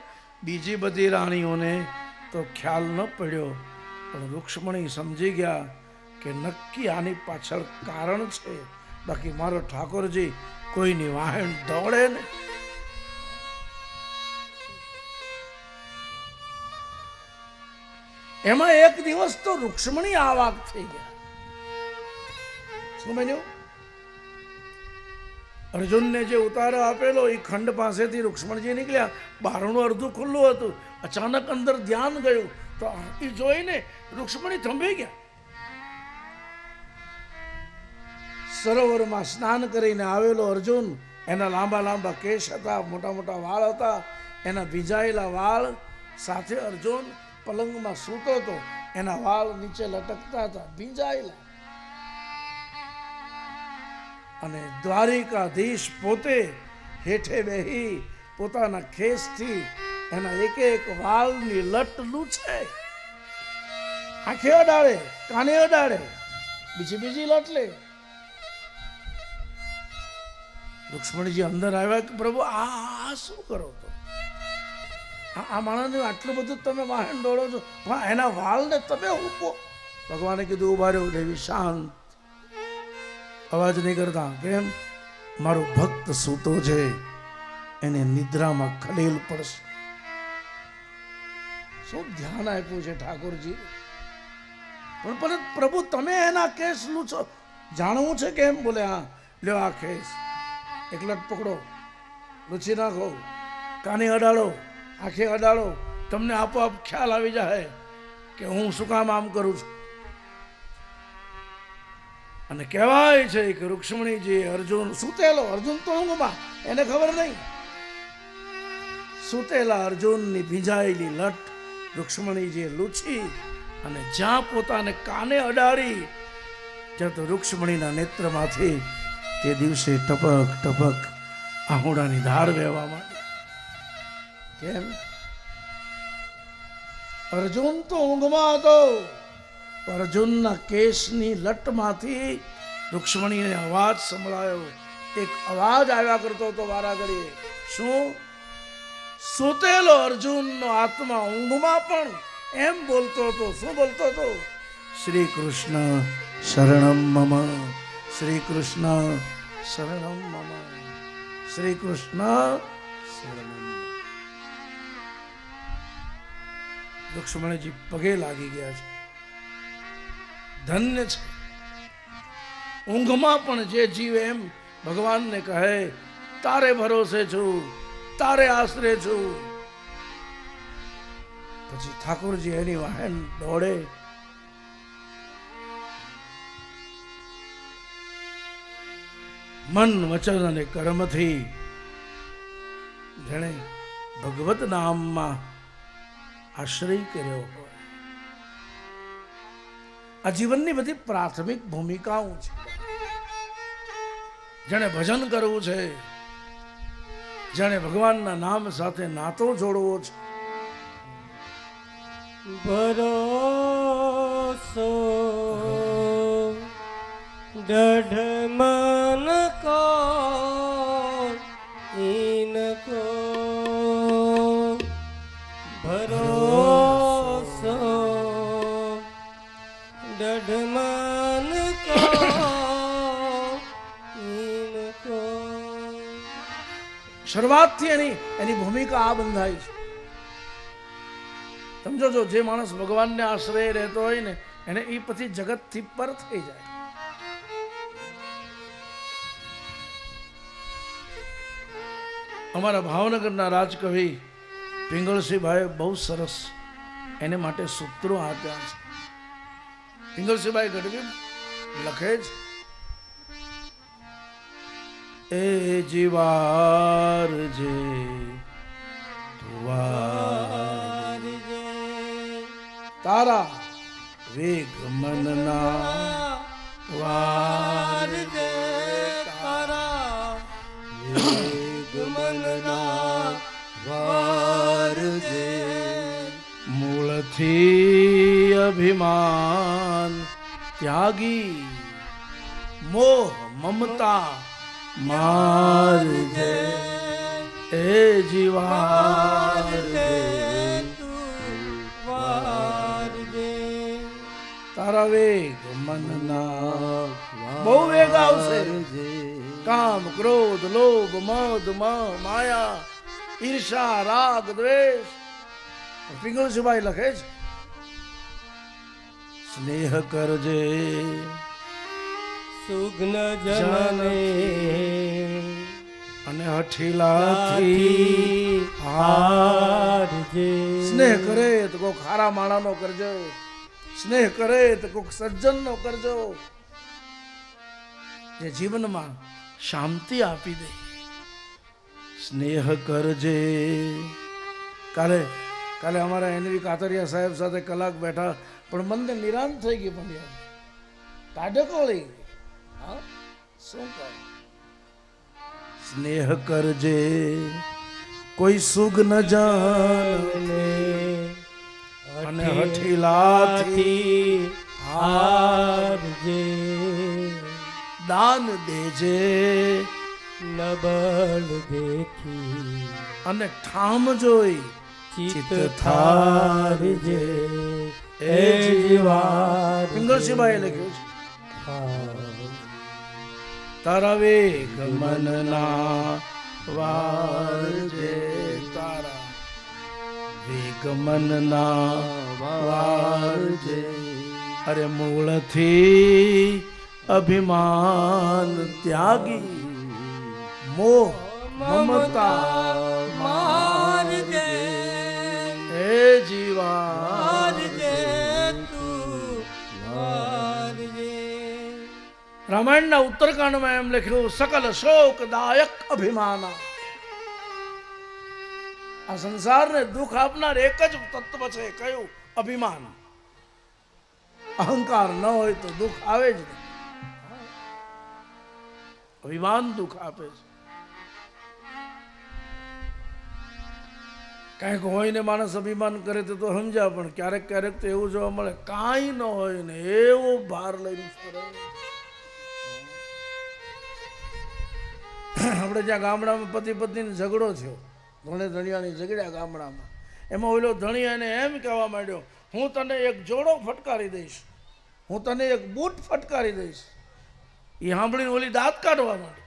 બીજી બધી રાણીઓને તો ખ્યાલ ન પડ્યો, પણ રૂક્ષ્મણી સમજી ગયા કે નક્કી આની પાછળ કારણ છે. બાકી મારો ઠાકોરજી કોઈની વાહન દોડે ને. એમાં એક દિવસ તો રૂક્ષ્મણી આવાક થઈ ગયા. શું બન્યું? અર્જુનને જે ઉતારો આપેલો એ ખંડ પાસેથી રૂક્ષ્મણજી નીકળ્યા, બારણું અડધું ખુલ્લું હતું. અચાનક અંદર ધ્યાન ગયું તો એ જોઈને રૂક્ષ્મણી થંભી ગયા. સરોવરમાં સ્નાન કરીને આવેલો અર્જુન, એના લાંબા લાંબા કેશ હતા, મોટા મોટા વાળ હતા, એના ભીંજાયેલા વાળ સાથે અર્જુન પલંગમાં સૂતો હતો, એના વાળ નીચે લટકતા હતા ભીંજાયેલા. અને દ્વારિકાધીશ પોતે હેઠે બેહી પોતાના ખેસથી એના એક એક વાળની લટ લૂછે, આંખે અડાડે, કાને અડાડે, બીજી લટ લે. રૂક્ષ્મણીજી અંદર આવ્યા કે પ્રભુ આ શું કરો તો? આ માણસને આટલું બધું તમે વાહન દોડો છો, પણ એના વાળને તમે ઉકો. ભગવાને કીધું ઉભા રહ્યો દેવી, શાંત, અવાજ નહીં કરતા. કેમ? મારો ભક્ત સૂતો છે, એને નિદ્રામાં ખલેલ પડશે. શું ધ્યાન આપ્યું છે ઠાકોરજી? પણ પ્રભુ તમે એના કેસ લૂછો, જાણવું છે કેમ? બોલે હા, લ્યો આ કેસ એકલા પકડો, લૂછી નાખો, કાને અડાડો, આંખે અડાડો, તમને આપોઆપ ખ્યાલ આવી જાય કે હું શું કામ આમ કરું છું. અને કહેવાય છે કે રૂક્ષ્મણીજી અર્જુન સૂતેલો, અર્જુન તો ઊંઘમાં, એને ખબર નહીં, સૂતેલા અર્જુનની ભીંજાયેલી લટ રૂક્ષ્મણીજીએ લૂછી અને જ્યાં પોતાને કાને અડાડી ત્યાં તો રૂક્ષ્મણીના નેત્રમાંથી તે દિવસે ટપક ટપક આહુડાની ધાર વહેવા માંડી. કેમ? અર્જુન તો ઊંઘમાં હતો, અર્જુનના કેશની લટમાંથી રૂક્ષ્મણીને અવાજ સંભળાયો. એક અવાજ આવ્યા કરતો હતો વારાઘડીએ. શું? સૂતેલો અર્જુનનો આત્મા ઊંઘમાં પણ એમ બોલતો હતો. શું બોલતો હતો? શ્રી કૃષ્ણ શરણમ મમ, શ્રી કૃષ્ણ શરણમ મમ, શ્રી કૃષ્ણ શરણમ. રૂક્ષ્મણીજી પગે લાગી ગયા છે. ધન્ય છે ઊંઘમાં પણ જે જીવે એમ ભગવાનને કહે તારે ભરોસે છું, તારે આશરે છું. પછી ઠાકોરજી એની વાહન દોડે. મન વચન અને કર્મથી જેણે ભગવત નામમાં આશ્રય કર્યો હોય. આ જીવનની બધી પ્રાથમિક ભૂમિકાઓ છે. જેણે ભજન કરવું છે, જેણે ભગવાનના નામ સાથે નાતો જોડવો છે, ભરોસો દઢ મન કો ઇनको ભરોસો દઢ મન કો ઇनको. શરૂઆતથી એની ભૂમિકા આ બંધાઈ છે. સમજો છો, જે માણસ ભગવાનને આશ્રય રહેતો હોય ને એને એ પછી જગતથી પર થઈ જાય. અમારા ભાવનગરના રાજકવિ પિંગળસિંહભાઈ બહુ સરસ એને માટે સૂત્રો આપ્યા છે. પિંગળસિંહભાઈ ગઢવી લખે છે, એ જીવાર જે તુવાર તારા વેગ મનના વાર જે તારા વેગ મનના વાર જે મૂળથી અભિમાન ત્યાગી મોહ મમતા મારજે. એ જીવાર તારા વેગ મનના બહુ વેગ આવશે. કામ ક્રોધ લોભ મદ માયા ઈર્ષા રાગ દ્વેષ. પિંગળસિંહભાઈ લખે છે, સ્નેહ કરજે સુગ્ન જનને અને હઠીલાથી હારજે. સ્નેહ કરે તો કોઈક ખારા માણાનો કરજો, સ્નેહ કરે તો કોઈક સજ્જનનો કરજો, જે જીવનમાં શાંતિ આપી દે. સ્નેહ કરજે. કાલે અમારા એનવી કાતરિયા સાહેબ સાથે કલાક બેઠા પણ મનને નિરાંત થઈ ગઈ. પણ યાર કાઢકો લઈ ગઈ. હા, શું કહે? સ્નેહ કરજે કોઈ સુગ ન જાને અને હઠીલાથી હારજે. દાન દેજે નબળ દેખી અને ઠામ જોઈ ચિત્ત થારજે. એ જીવાર. પિંગળસિંહભાઈએ લખ્યું છે, તારા વેગ મનના વારજે. તારા વેગ મનના વારજે. અરે મૂળથી અભિમાન ત્યાગી મોહ મમતા મારજે. હે જીવા. રામાયણના ઉત્તરકાંડમાં એમ લખ્યું, સકલ શોકદાયક અભિમાના. આ સંસારને દુઃખ આપનાર એક જ તત્વ છે, કયું? અભિમાન. અહંકાર ન હોય તો દુઃખ આવે જ નહીં. અભિમાન દુઃખ આપે છે. કંઈક હોય ને માણસ અભિમાન કરે તો સમજ્યા, પણ ક્યારેક ક્યારેક તો એવું જોવા મળે કાંઈ ન હોય ને એવો ભાર લઈને ફરે. આપણે જ્યાં ગામડામાં પતિ પત્નીનો ઝઘડો થયો, ધણે ધણિયાની ઝઘડ્યા ગામડામાં, એમાં ઓલો ધણિયાને એમ કહેવા માંડ્યો, હું તને એક જોડો ફટકારી દઈશ, હું તને એક બૂટ ફટકારી દઈશ. એ સાંભળીને ઓલી દાંત કાઢવા માંડી.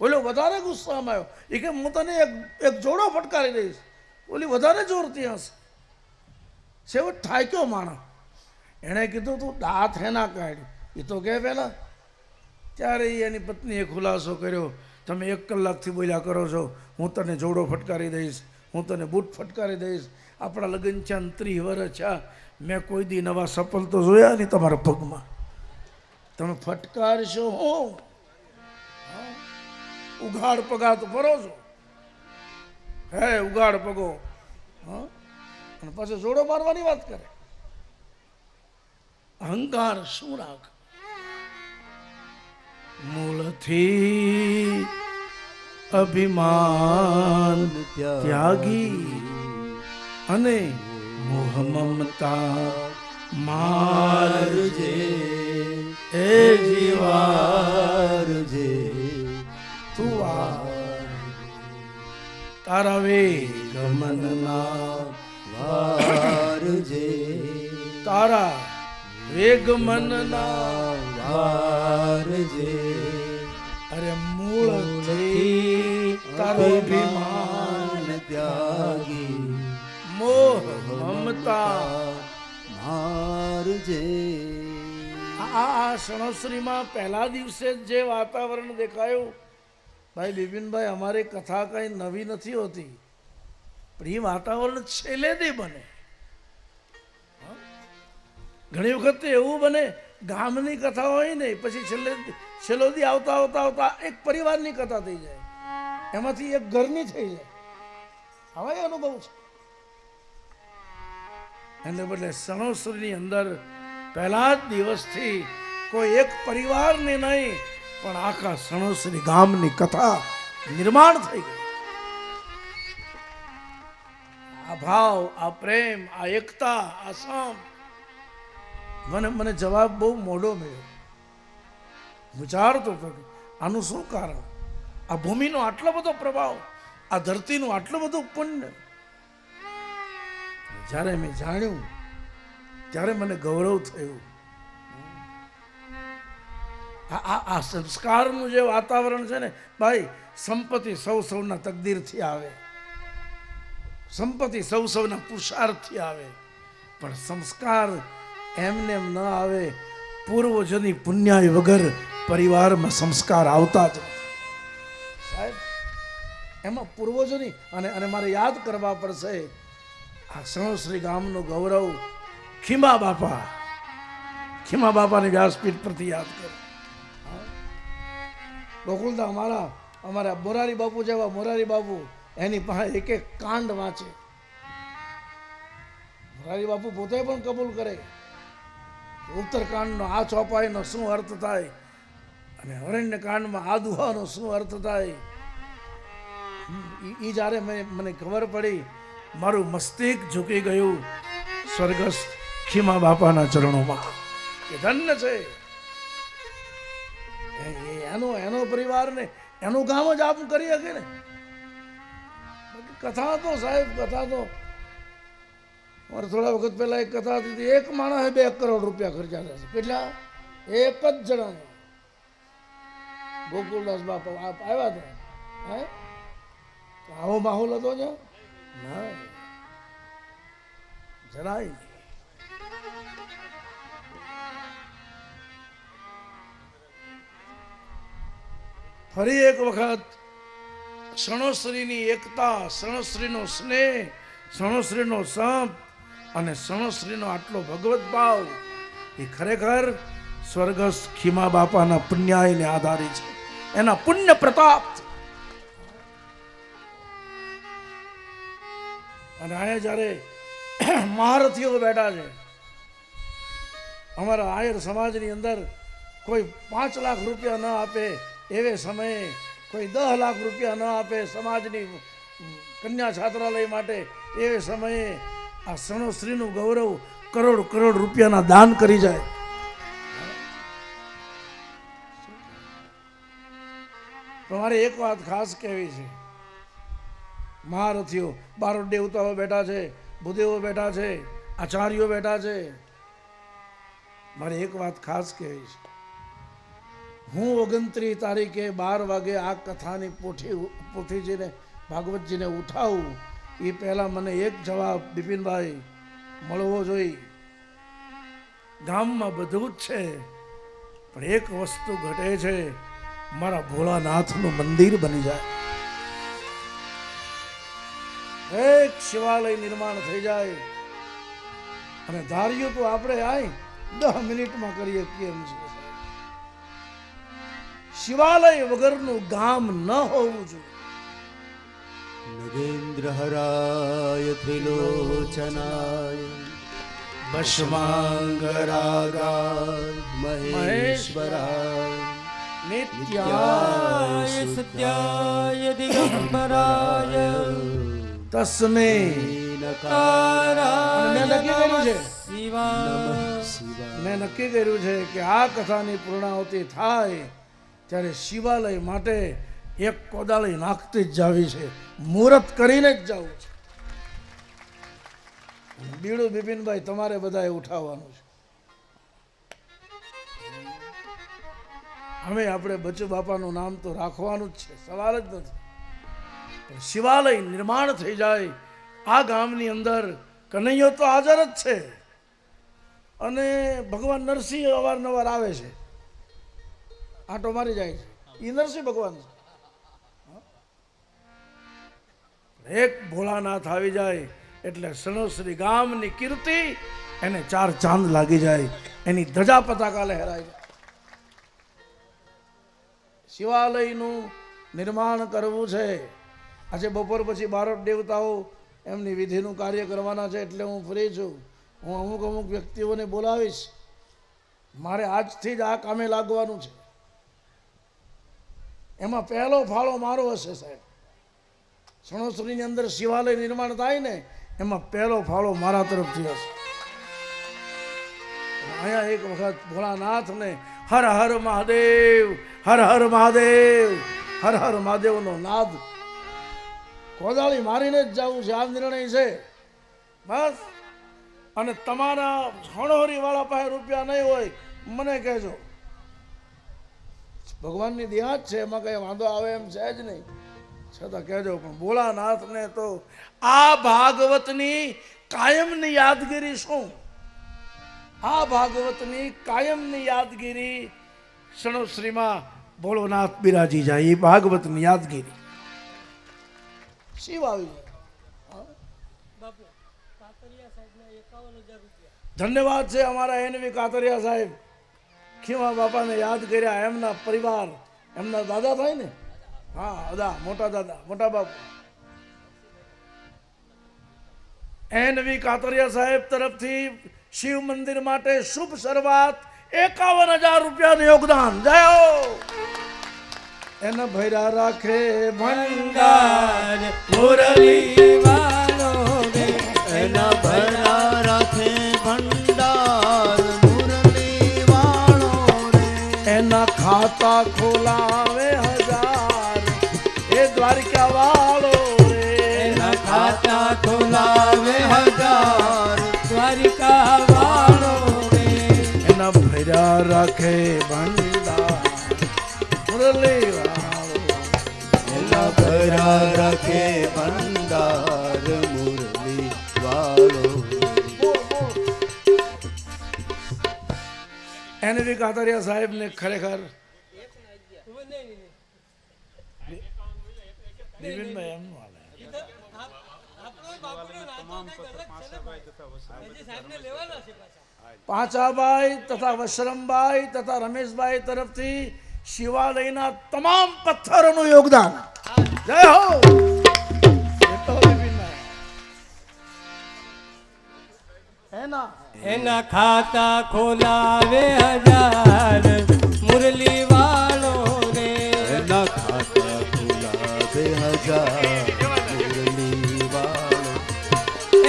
ઓલો વધારે ગુસ્સામાં આવ્યો, એ કે હું તને એક જોડો ફટકારી દઈશ. ઓલી વધારે જોરતી હશે. છેવટ થાક્યો માણસ. એણે કીધું તું દાંત હેના કાઢ? એ તો કહે પેલા ત્યારે એની પત્નીએ ખુલાસો કર્યો, તમે 1 કલાકથી બોલ્યા કરો છો, હું તને જોડો ફટકારી દઈશ, હું તને બૂટ ફટકારી દઈશ. આપણા લગ્ન છે 30 વર્ષ છે, મેં કોઈ દી નવા સપલ તો જોયા નહીં તમારા પગમાં. તમે ફટકારશો હું? ઉઘાડ પગા તો ફરો છો, હે ઉઘાડ પગો, હા, અને પછી જોડો મારવાની વાત કરે. અહંકાર શું રાખ? મૂળથી અભિમાન ત્યાગી અને મોહ મમતા મારજે, એ જીવારજે તું તારા વેગમનના વારજે, તારા વેગમનના વારજે. અરે મૂળથી તારો અભિમાન ત્યાગી મોહ મમતા મારજે. આ સણોસરીમાં પહેલા દિવસે જ જે વાતાવરણ દેખાયું, ભાઈ બિપિનભાઈ, અમારી કથા કઈ નવી નથી હોતી, પણ એ વાતાવરણ છેલ્લેથી બને. ઘણી વખત એવું બને, ગામની કથા હોય ને પછી છેલ્લોથી આવતા આવતા આવતા એક પરિવારની કથા થઈ જાય, એમાંથી એક ઘરની થઈ જાય. હવે અનુભવ છે. એને બદલે સણોસરીની અંદર પહેલા જ દિવસથી કોઈ એક પરિવારની નહીં પણ આખા સણોસરી ગામની કથા નિર્માણ થઈ ગઈ. આ ભાવ, આ પ્રેમ, આ એકતા, આ સામ, મને જવાબ બહુ મોડો મળ્યો. વિચારતો હતો આનું શું કારણ? આ ભૂમિનો આટલો બધો પ્રભાવ, આ ધરતીનું આટલું બધું પુણ્ય. જ્યારે મેં જાણ્યું ત્યારે મને ગૌરવ થયું. આ સંસ્કારનું જે વાતાવરણ છે ને ભાઈ, સંપત્તિ સૌના તકદીરથી આવે, સંપત્તિ સૌના પુરુષાર્થથી આવે, પણ સંસ્કાર એમને એમ ન આવે. પૂર્વજોની પુણ્યાય વગર પરિવારમાં સંસ્કાર આવતા જ નથી સાહેબ. એમાં પૂર્વજોની અને મારે યાદ કરવા પડશે આ સણોસરી ગામનું ગૌરવ. ખીમા બાપાની વ્યાસપીઠ પરથી યાદ કરો. ગોકુલદા અમારા મોરારી બાપુ જેવા મોરારી બાપુ, એની પાસે એક એક કાંડ વાંચે. મોરારી બાપુ પોતે પણ કબૂલ કરે ઉત્તરકાંડનો આ ચોપાઈનો શું અર્થ થાય અને અરણ્ય કાંડમાં આ દુહાનો શું અર્થ થાય. એ જ્યારે મને ખબર પડી, મારું મસ્તિષ્ક ઝૂકી ગયું સ્વર્ગસ્થ ખીમા બાપાના ચરણોમાં. એ ધન્ય છે એનો પરિવાર ને એનું કામ જ આપ કરી શકે ને. કથા તો સાહેબ, કથા તો મારે થોડા વખત પહેલા એક કથા હતી, એક માણસે 2 કરોડ રૂપિયા ખર્ચા થશે. કેટલા? એક જ જણાનો. ગોકુલદાસ બાપા આવ્યા હતા. હે, આવો માહોલ હતો ને? ના, જરાય નહીં. ફરી એક વખત સણોસરીની એકતા, સણોસરીનો સ્નેહ, સણોસરીનો સંપ અને સણોસરીનો આટલો ભગવત ભાવ એ ખરેખર સ્વર્ગસ્થ ખીમા બાપાના પુણ્યાયને આધારિત છે, એના પુણ્ય પ્રતાપ. અને અહીંયા જ્યારે મહારથીઓ બેઠા છે, અમારા આયર સમાજની અંદર કોઈ 5 લાખ રૂપિયા ન આપે એવે સમયે, કોઈ 10 લાખ રૂપિયા ન આપે સમાજની કન્યા છાત્રાલય માટે એ સમયે આ સણોસરીનું ગૌરવ કરોડ રૂપિયાના દાન કરી જાય. તમારે એક વાત ખાસ કહેવી છે, મહારથીઓ, બારોટ દેવતાઓ બેઠા છે, ભૂદેવો બેઠા છે, આચાર્યો બેઠા છે. મારે એક વાત ખાસ કહેવી છે. હું 29 તારીખે 12 વાગે આ કથાની પોથીજીને ભાગવતજીને ઉઠાવું એ પહેલાં મને એક જવાબ બિપિનભાઈ મળવો જોઈએ. ગામમાં બધું જ છે પણ એક વસ્તુ ઘટે છે, મારા ભોળાનાથનું મંદિર બની જાય, એક શિવાલય નિર્માણ થઈ જાય, અને ધાર્યું તો આપણે આય 10 મિનિટમાં કરીએ કેમ છે. શિવાલય વગરનું ગામ ન હોવું જોઈએ. નગેન્દ્રહરાય ત્રિલોચનાય ભસ્માંગરાગાય મહેશ્વરાય નિત્યાય સત્યાય દિગંબરાય તસ્મે નકારાય મેં નક્કી કર્યું છે, શિવાય મેં નક્કી કર્યું છે કે આ કથાની પૂર્ણાહુતિ થાય ત્યારે શિવાલય માટે એક કોદાળી નાખતી જ જાવી છે, મુહૂર્ત કરીને જ જવું છે. બીડું બિપિનભાઈ તમારે બધાએ ઉઠાવવાનું છે. અમે આપણે બચુ બાપાનું નામ તો રાખવાનું જ છે, સવાલ જ નથી. પણ શિવાલય નિર્માણ થઈ જાય, આ ગામની અંદર કનૈયો તો હાજર જ છે, અને ભગવાન નરસિંહ અવારનવાર આવે છે, આંટો મારી જાય છે. એ નરસિંહ ભગવાન છે. એક ભોળાનાથ આવી જાય એટલે સણોસરી ગામની કીર્તિ એને 4 ચાંદ લાગી જાય, એની ધજા પતાકા લહેરાઈ જાય. શિવાલયનું નિર્માણ કરવું છે. આજે બપોર પછી બારોટ દેવતાઓ એમની વિધિનું કાર્ય કરવાના છે, એટલે હું ફ્રી છું. હું અમુક વ્યક્તિઓને બોલાવીશ. મારે આજથી જ આ કામે લાગવાનું છે. એમાં પહેલો ફાળો મારો હશે સાહેબ. સણોસરીની અંદર શિવાલય નિર્માણ થાય ને, એમાં પહેલો ફાળો મારા તરફથી હશે. અહીંયા એક વખત ભોળાનાથને હર હર મહાદેવ, હર હર મહાદેવ, હર હર મહાદેવનો નાદ કોદાળી મારીને જ જવું છે. આ નિર્ણય છે બસ. અને તમારા હણોહરી વાળા પાસે રૂપિયા નહીં હોય મને કહેજો, ભગવાનની દિયા જ છે, એમાં કઈ વાંધો આવે એમ છે જ નહીં, છતાં કહેજો. પણ ભોળાનાથને તો આ ભાગવતની કાયમની યાદગીરી શું, આ ભાગવતની કાયમની યાદગીરી સણોસરીમાં ભોળોનાથ બિરાજી જાય, એ ભાગવતની યાદગીરી. શિવ આવી જાય. ધન્યવાદ છે અમારા એનવી કાતરિયા સાહેબ, ખીમા બાપાને યાદ કર્યા. એમના પરિવાર, એમના દાદા થાય ને, હા દાદા, મોટા દાદા, મોટા બાપુ. એનવી કાતરિયા સાહેબ તરફથી શિવ મંદિર માટે શુભ શરૂઆત 51,000 રૂપિયાનું યોગદાન. જય હો. એને ભૈરા રાખે ભંડાર મુરલી વાલો રે, એના ભરા રાખે ભંડાર મુરલી વાળો રે, એના ખાતા ખોલાવે 1000 એ દ્વારકા વાળો રે, એના ખાતા ખોલાવે 1000 દ્વારિકા વાળો રે, એના ભૈરા રાખે ભંડાર મુરલી વાળો, એના ભરા રાખે ભંડાર મુરલી વાળો. એનવી કાતરિયા સાહેબ ને ખરેખર દિવ્યનભાઈ એમનું હાલે. પાંચાભાઈ તથા વશરમભાઈ તથા રમેશભાઈ તરફથી શિવાલયના તમામ પથ્થરોનું યોગદાન. જય હો. એના ખાતા ખોલાવે 1000 મુરલી વાળો રે, એના ખાતા ખોલાવે 1000 મુરલી વાળો,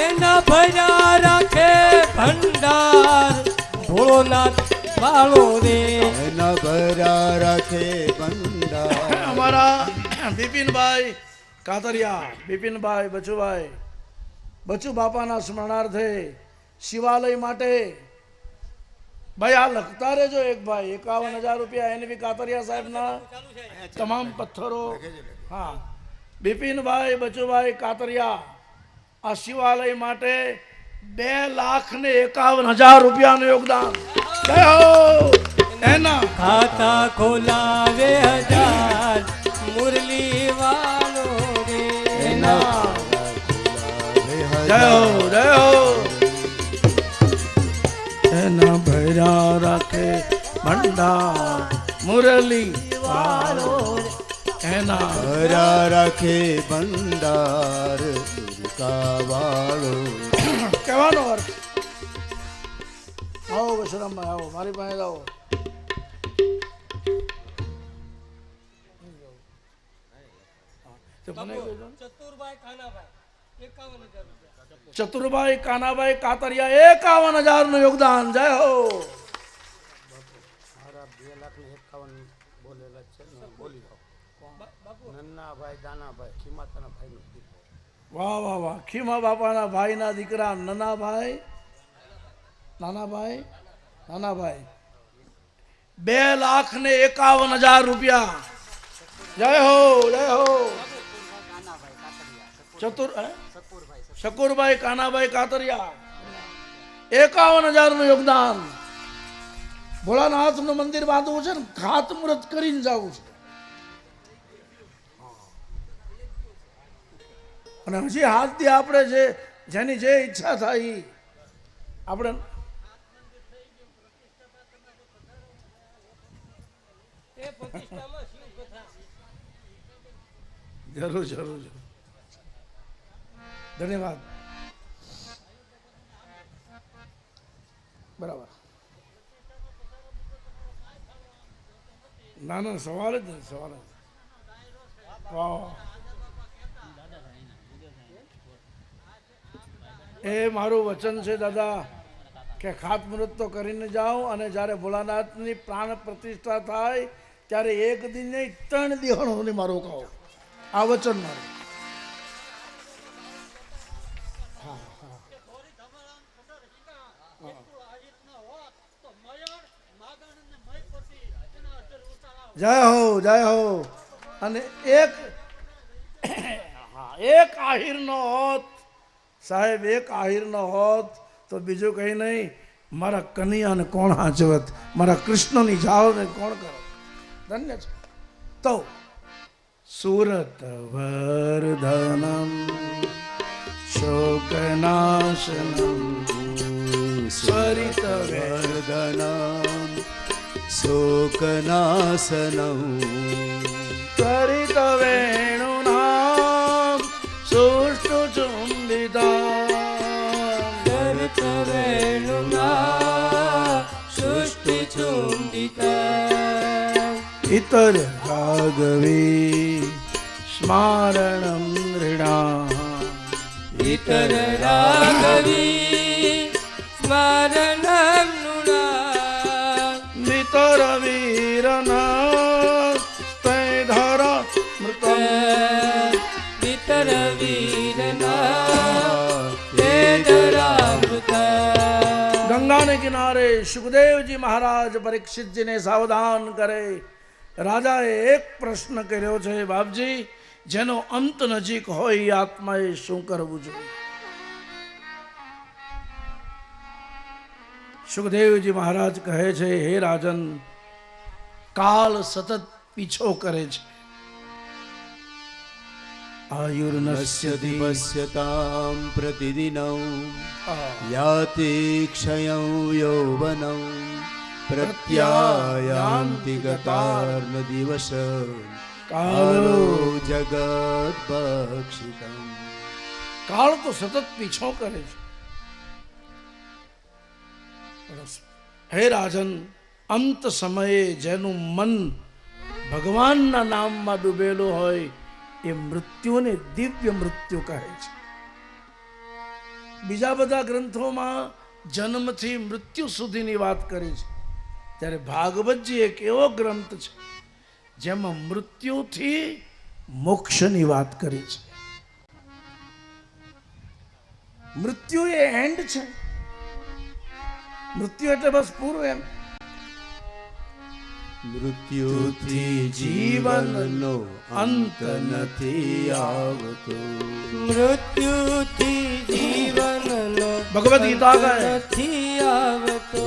એના ભરા રાખે ભંડાર ભોળોનાથ વાળો રે, એના ભરા રાખે ભંડાર. અમારા બિપિનભાઈ કાતરિયા, બિપિનભાઈ બચુભાઈ, બચુ બાપાના સ્મરણાર્થે શિવાલય માટે ભાઈ આ લખતા રહેજો. એક ભાઈ 51,000 રૂપિયા એનવી કાતરિયા સાહેબના તમામ પથ્થરો. હા, બિપિનભાઈ બચુભાઈ કાતરિયા આ શિવાલય માટે 2,51,000 રૂપિયાનું યોગદાન. જય હો. એના ખાતા ખોલાવે 1000 મુરલી વાલો રે એના જય હો જય હો એના ભૈરા રાખે ભંડાર મુરલી વાલો એના ભરા રાખે ભંડાર દુર્ગા વાળો. કહેવાનો અર્થ આવો વશરામભાઈ આવો મારી પાસે આવો ચતુરભાઈ કાનાભાઈ કાતરિયા 51,000 નું યોગદાન. જય હો વાહ વાહ વાહ ખીમા બાપાના ભાઈના દીકરા નાનાભાઈ 2,51,000 રૂપિયા. જય હો જય હો શકુરભાઈ કાનાભાઈ કાતરિયા 51,000 નું યોગદાન. ભોળાનાથ નું મંદિર બાંધવું છે ને ખાતમુહૂર્ત કરીને જવું છે અને હજી હાથથી આપણે જેની જે ઈચ્છા થાય ઈ આપણે જરૂર જરૂર ધન્યવાદ. બરાબર ના ના સવાલ જ નથી સવાલ જ. વાહ એ મારું વચન છે દાદા કે ખાતમુહૂર્ત તો કરીને જાઓ અને જ્યારે ભોળાનાથની પ્રાણ પ્રતિષ્ઠા થાય ત્યારે એક દિન નહીં 3 દિવસોની મારું કહો. આ વચન મારું. જય હો જય હો. અને એક આહિરનો હોત સાહેબ, એક આહિરનો હોત તો બીજું કંઈ નહીં, મારા કનૈયાને કોણ હાચવત, મારા કૃષ્ણની જાળને કોણ કરત. ધન્ય છે. તો સુરત વર્ધનમ શોકનાશનમ સ્વરિત વર્ધનમ શોકનાશનમ ત્વરિત વેણુનામ સુષ્ઠુ ચુંબિતા ઇતર રાઘવી સ્મારણમ નૃણા ઇતર રાઘવી સ્મરણમ નૃણા વિતર વીરના તૈધર મૃતમ વિતર વીરના તેધરામૃત. ગંગાને કિનારે સુખદેવજી મહારાજ પરીક્ષિતજીને સાવધાન કરે. રાજાએ એક પ્રશ્ન કર્યો છે, બાપજી જેનો અંત નજીક હોય એ આત્માએ શું કરવું જોઈએ? સુખદેવજી મહારાજ કહે છે, હે રાજન, કાળ સતત પીછો કરે છે. આયુર્નશ્યતિ પશ્યતામ પ્રતિદિનમ યાતિ ક્ષયં યૌવનમ પ્રત્યાયાન્તિ ગતાર્ન દિવસ કાલો જગત ભક્ષિતમ. કાળ તો સતત પીછો કરે છે. હે રાજન, અંત સમયે જેનું મન ભગવાનના નામમાં ડૂબેલું હોય એ મૃત્યુને દિવ્ય મૃત્યુ કહે છે. બીજા બધા ગ્રંથોમાં જન્મથી મૃત્યુ સુધીની વાત કરી છે, ત્યારે ભાગવતજી એક એવો ગ્રંથ છે જેમાં મૃત્યુથી મોક્ષની વાત કરી છે. મૃત્યુ એ એન્ડ છે. મૃત્યુ એટલે બસ પૂરું એમ. મૃત્યુથી જીવનનો અંત નથી આવતો. મૃત્યુથી જીવનનો ભગવદ ગીતા કહે નથી આવતો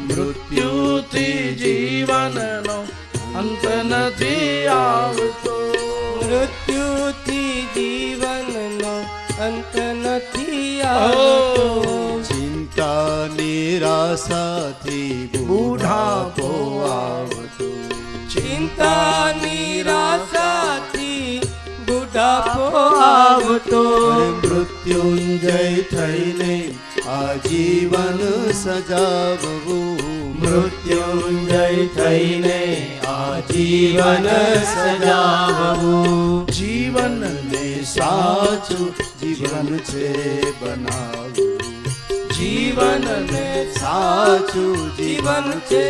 મૃત્યુથી જીવનનો અંત નથી આવતો મૃત્યુથી જીવનનો અંત નથી આવતો ચિંતા નિરાશાથી બુઢાપો આવતો ચિંતા નિરાશાથી બુઢાપો આવતો મૃત્યુંજય થઈને આજીવન સજાવવું મૃત્યુંજય થઈને આજીવન સજાવવું જીવનને સાચું જીવન છે બનાવવું જીવનને સાચું જીવન છે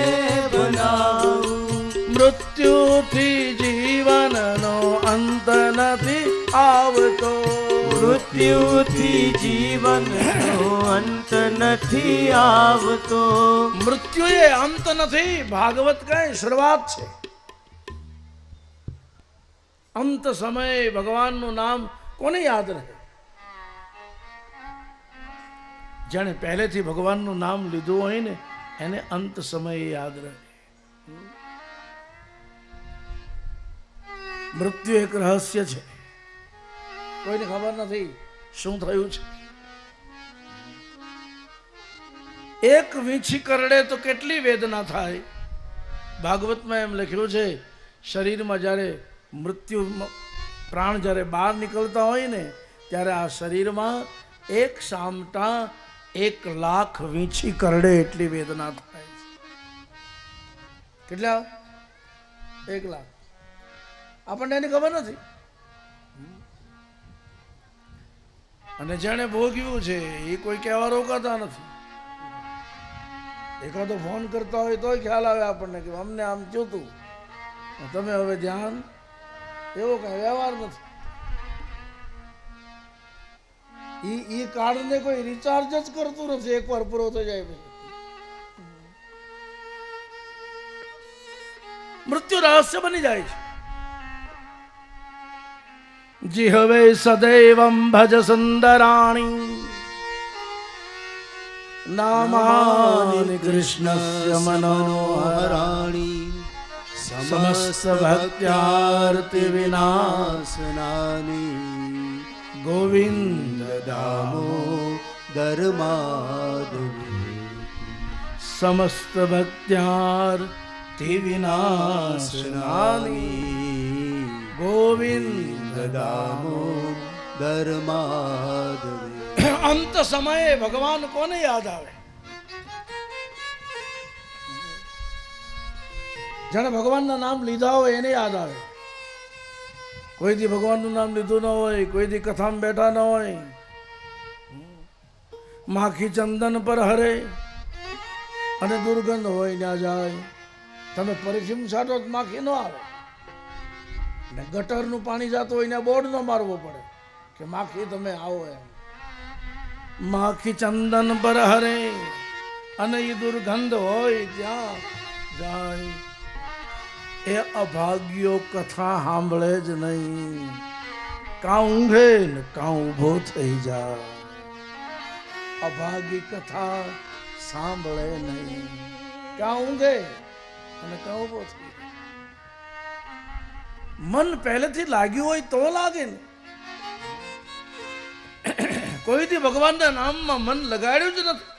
બનાવવું મૃત્યુથી જીવનનો અંત નથી આવતો મૃત્યુથી જીવનનો અંત નથી આવતો મૃત્યુ એ અંત નથી ભાગવત કહે શરૂઆત છે અંત સમયે ભગવાનનું નામ કોને યાદ રહે જેણે પહેલેથી ભગવાનનું નામ લીધું હોય ને એને અંત સમયે યાદ રહે મૃત્યુ એક રહસ્ય છે કોઈને ખબર નથી શું થયું છે એક વીંછી કરડે તો કેટલી વેદના થાય ભાગવતમાં એમ લખ્યું છે શરીરમાં જ્યારે મૃત્યુ પ્રાણ જ્યારે બહાર નીકળતા હોય ને ત્યારે આ શરીરમાં એક સામટા 1,00,000 વીંછી કરડે એટલી વેદના થાય છે કેટલા 1,00,000 આપણને એની ખબર નથી અને જેણે ભોગ્યું છે એ કોઈ કહેવા રોકાતા નથી એકાદો ફોન કરતા હોય તોય ખ્યાલ આવે આપણને કે અમને આમ જોતું તમે હવે ધ્યાન એવો કઈ વ્યવહાર નથી એ કાર્ડને કોઈ રિચાર્જ જ કરતું નથી એકવાર પૂરો થઈ જાય પછી મૃત્યુ રહસ્ય બની જાય છે जिहवे सदैवं भज सुंदराणि नामानि कृष्णस्य मनोहराणि समस्त भक्त्यार्ति विनाशनानि गोविंद दामोदर माधवी समस्त भक्त्यार्ति विनाशनानि गोविंद दामोदर माधवी અંત સમયે ભગવાન કોને યાદ આવે જેને ભગવાનના નામ લીધા હોય એને યાદ આવે કોઈ દી ભગવાનનું નામ લીધું ન હોય કોઈ દી કથામાં બેઠા ન હોય માખી ચંદન પર હરે અને દુર્ગંધ હોય ના જાય તમે પરફ્યુમ છાંટો તો માખી ન આવે ને ગટરનું પાણી જતું હોય ને બોર્ડ ન મારવો પડે કે માખી તમે આવો એમ માખી ચંદન પર હરે અને એ દુર્ગંધ હોય ત્યાં જાય એ અભાગ્યો કથા સાંભળે જ નહીં કાં ઊંઘે ને કાં ઊભો થઈ જાય અભાગી કથા સાંભળે નહીં કાં ઊંઘે અને કાં ઊભો થઈ જાય મન પહેલેથી લાગ્યું હોય તો લાગે ને કોઈથી ભગવાનના નામમાં મન લગાડ્યું જ નથી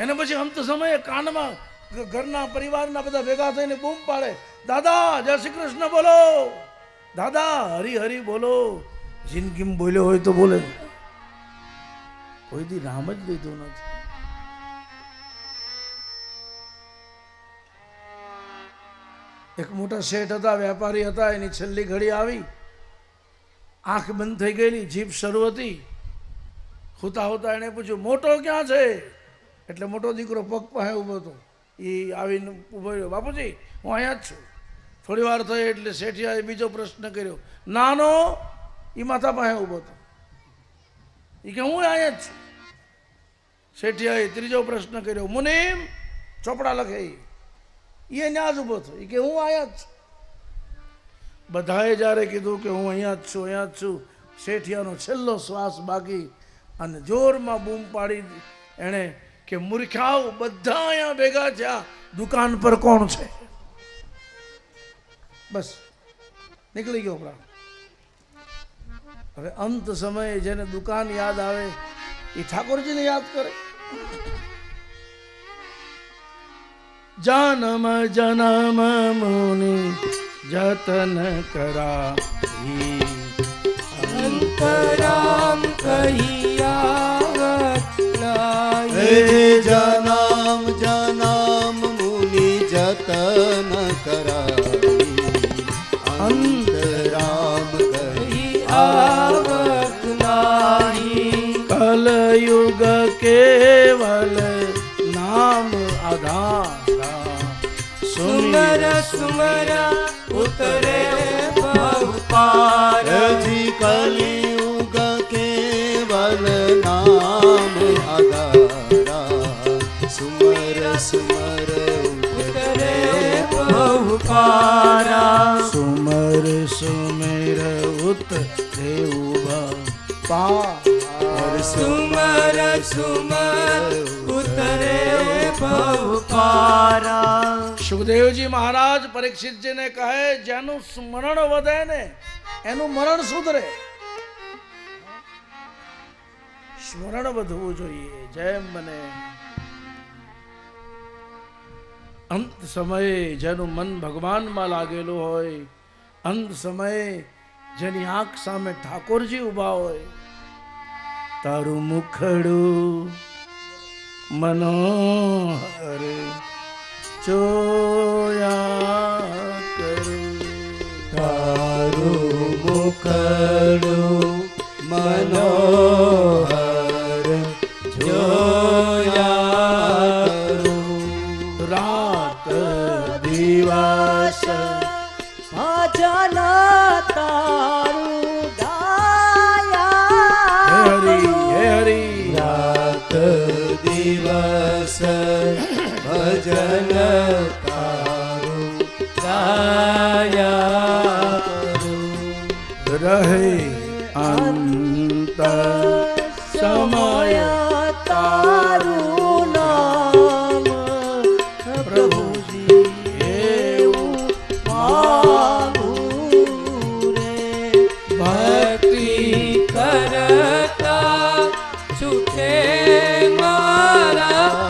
એને પછી અંત સમયે કાનમાં ઘરના પરિવારના બધા ભેગા થઈને બૂમ પાડે દાદા જય શ્રી કૃષ્ણ બોલો દાદા હરી હરી બોલો જિંદગીમાં બોલ્યો હોય તો બોલે કોઈ દી નામ જ લીધું નથી એક મોટા શેઠ હતા વેપારી હતા એની છેલ્લી ઘડી આવી આંખ બંધ થઈ ગયેલી જીભ શરૂ હતી હોતા હોતા એને પૂછ્યું મોટો ક્યાં છે એટલે મોટો દીકરો પગ પાસે ઊભો હતો એ આવીને ઊભો રહ્યો બાપુજી હું અહીંયા જ છું થોડી વાર થઈ એટલે શેઠિયાએ બીજો પ્રશ્ન કર્યો નાનો એ માથા પાસે ઊભો હતો એ કે હું અહીંયા જ છું શેઠિયાએ ત્રીજો પ્રશ્ન કર્યો મુનિમ ચોપડા લખે એ ત્યાં જ ઊભો હતો એ કે હું અહીંયા જ છું બધાએ જ્યારે કીધું કે હું અહીંયા જ છું શેઠિયાનો છેલ્લો શ્વાસ બાકી અને જોરમાં બૂમ પાડી એણે કે મૂર્ખાઓ બધા અહીંયા ભેગા થયા, દુકાન પર કોણ છે? બસ નીકળી ગયો પ્રાણ. હવે અંત સમયે જેને દુકાન યાદ આવે એ ઠાકોરજીને યાદ કરે. જન્મ જન્મ મુનિ જતન કરાઈ, અંતરામ કહિયાવત હે જનમ જનમ મુનિ જતન કરાઈ, અંતરામ કહી આવત નાહી. કલયુગ કેવલ નામ આધારા, સુમર સુમર ઉતરે બહુપાર. હજી કલિયુગ કેવલ નામ આધારા, સુમર સુમર ઉતરે બહુપારા. સુમર સુમેર ઉત દેવ પાર. સુમર સુમર ઉતરે બહુપારા. સુખદેવજી મહારાજ પરીક્ષિતજીને કહે, જેનું સ્મરણ વધે ને એનું મરણ સુધરે. સ્મરણ વધવું જોઈએ જેમ બને. અંત સમયે જેનું મન ભગવાનમાં લાગેલું હોય, અંત સમયે જેની આંખ સામે ઠાકોરજી ઊભા હોય, તારું મુખડું મનોહર જોયા કરું. તારું મુખડું મનોહર જોયા કરું. રાત દિવસ ભજન તારું ગાયા. હે હરી હે હરી. રાત દિવસ ભજન તારું ગાયા કરું. રહે અંત સમય તારું નામ પ્રભુજી એવું માગું રે. ભક્તિ કરતા છૂટે મારા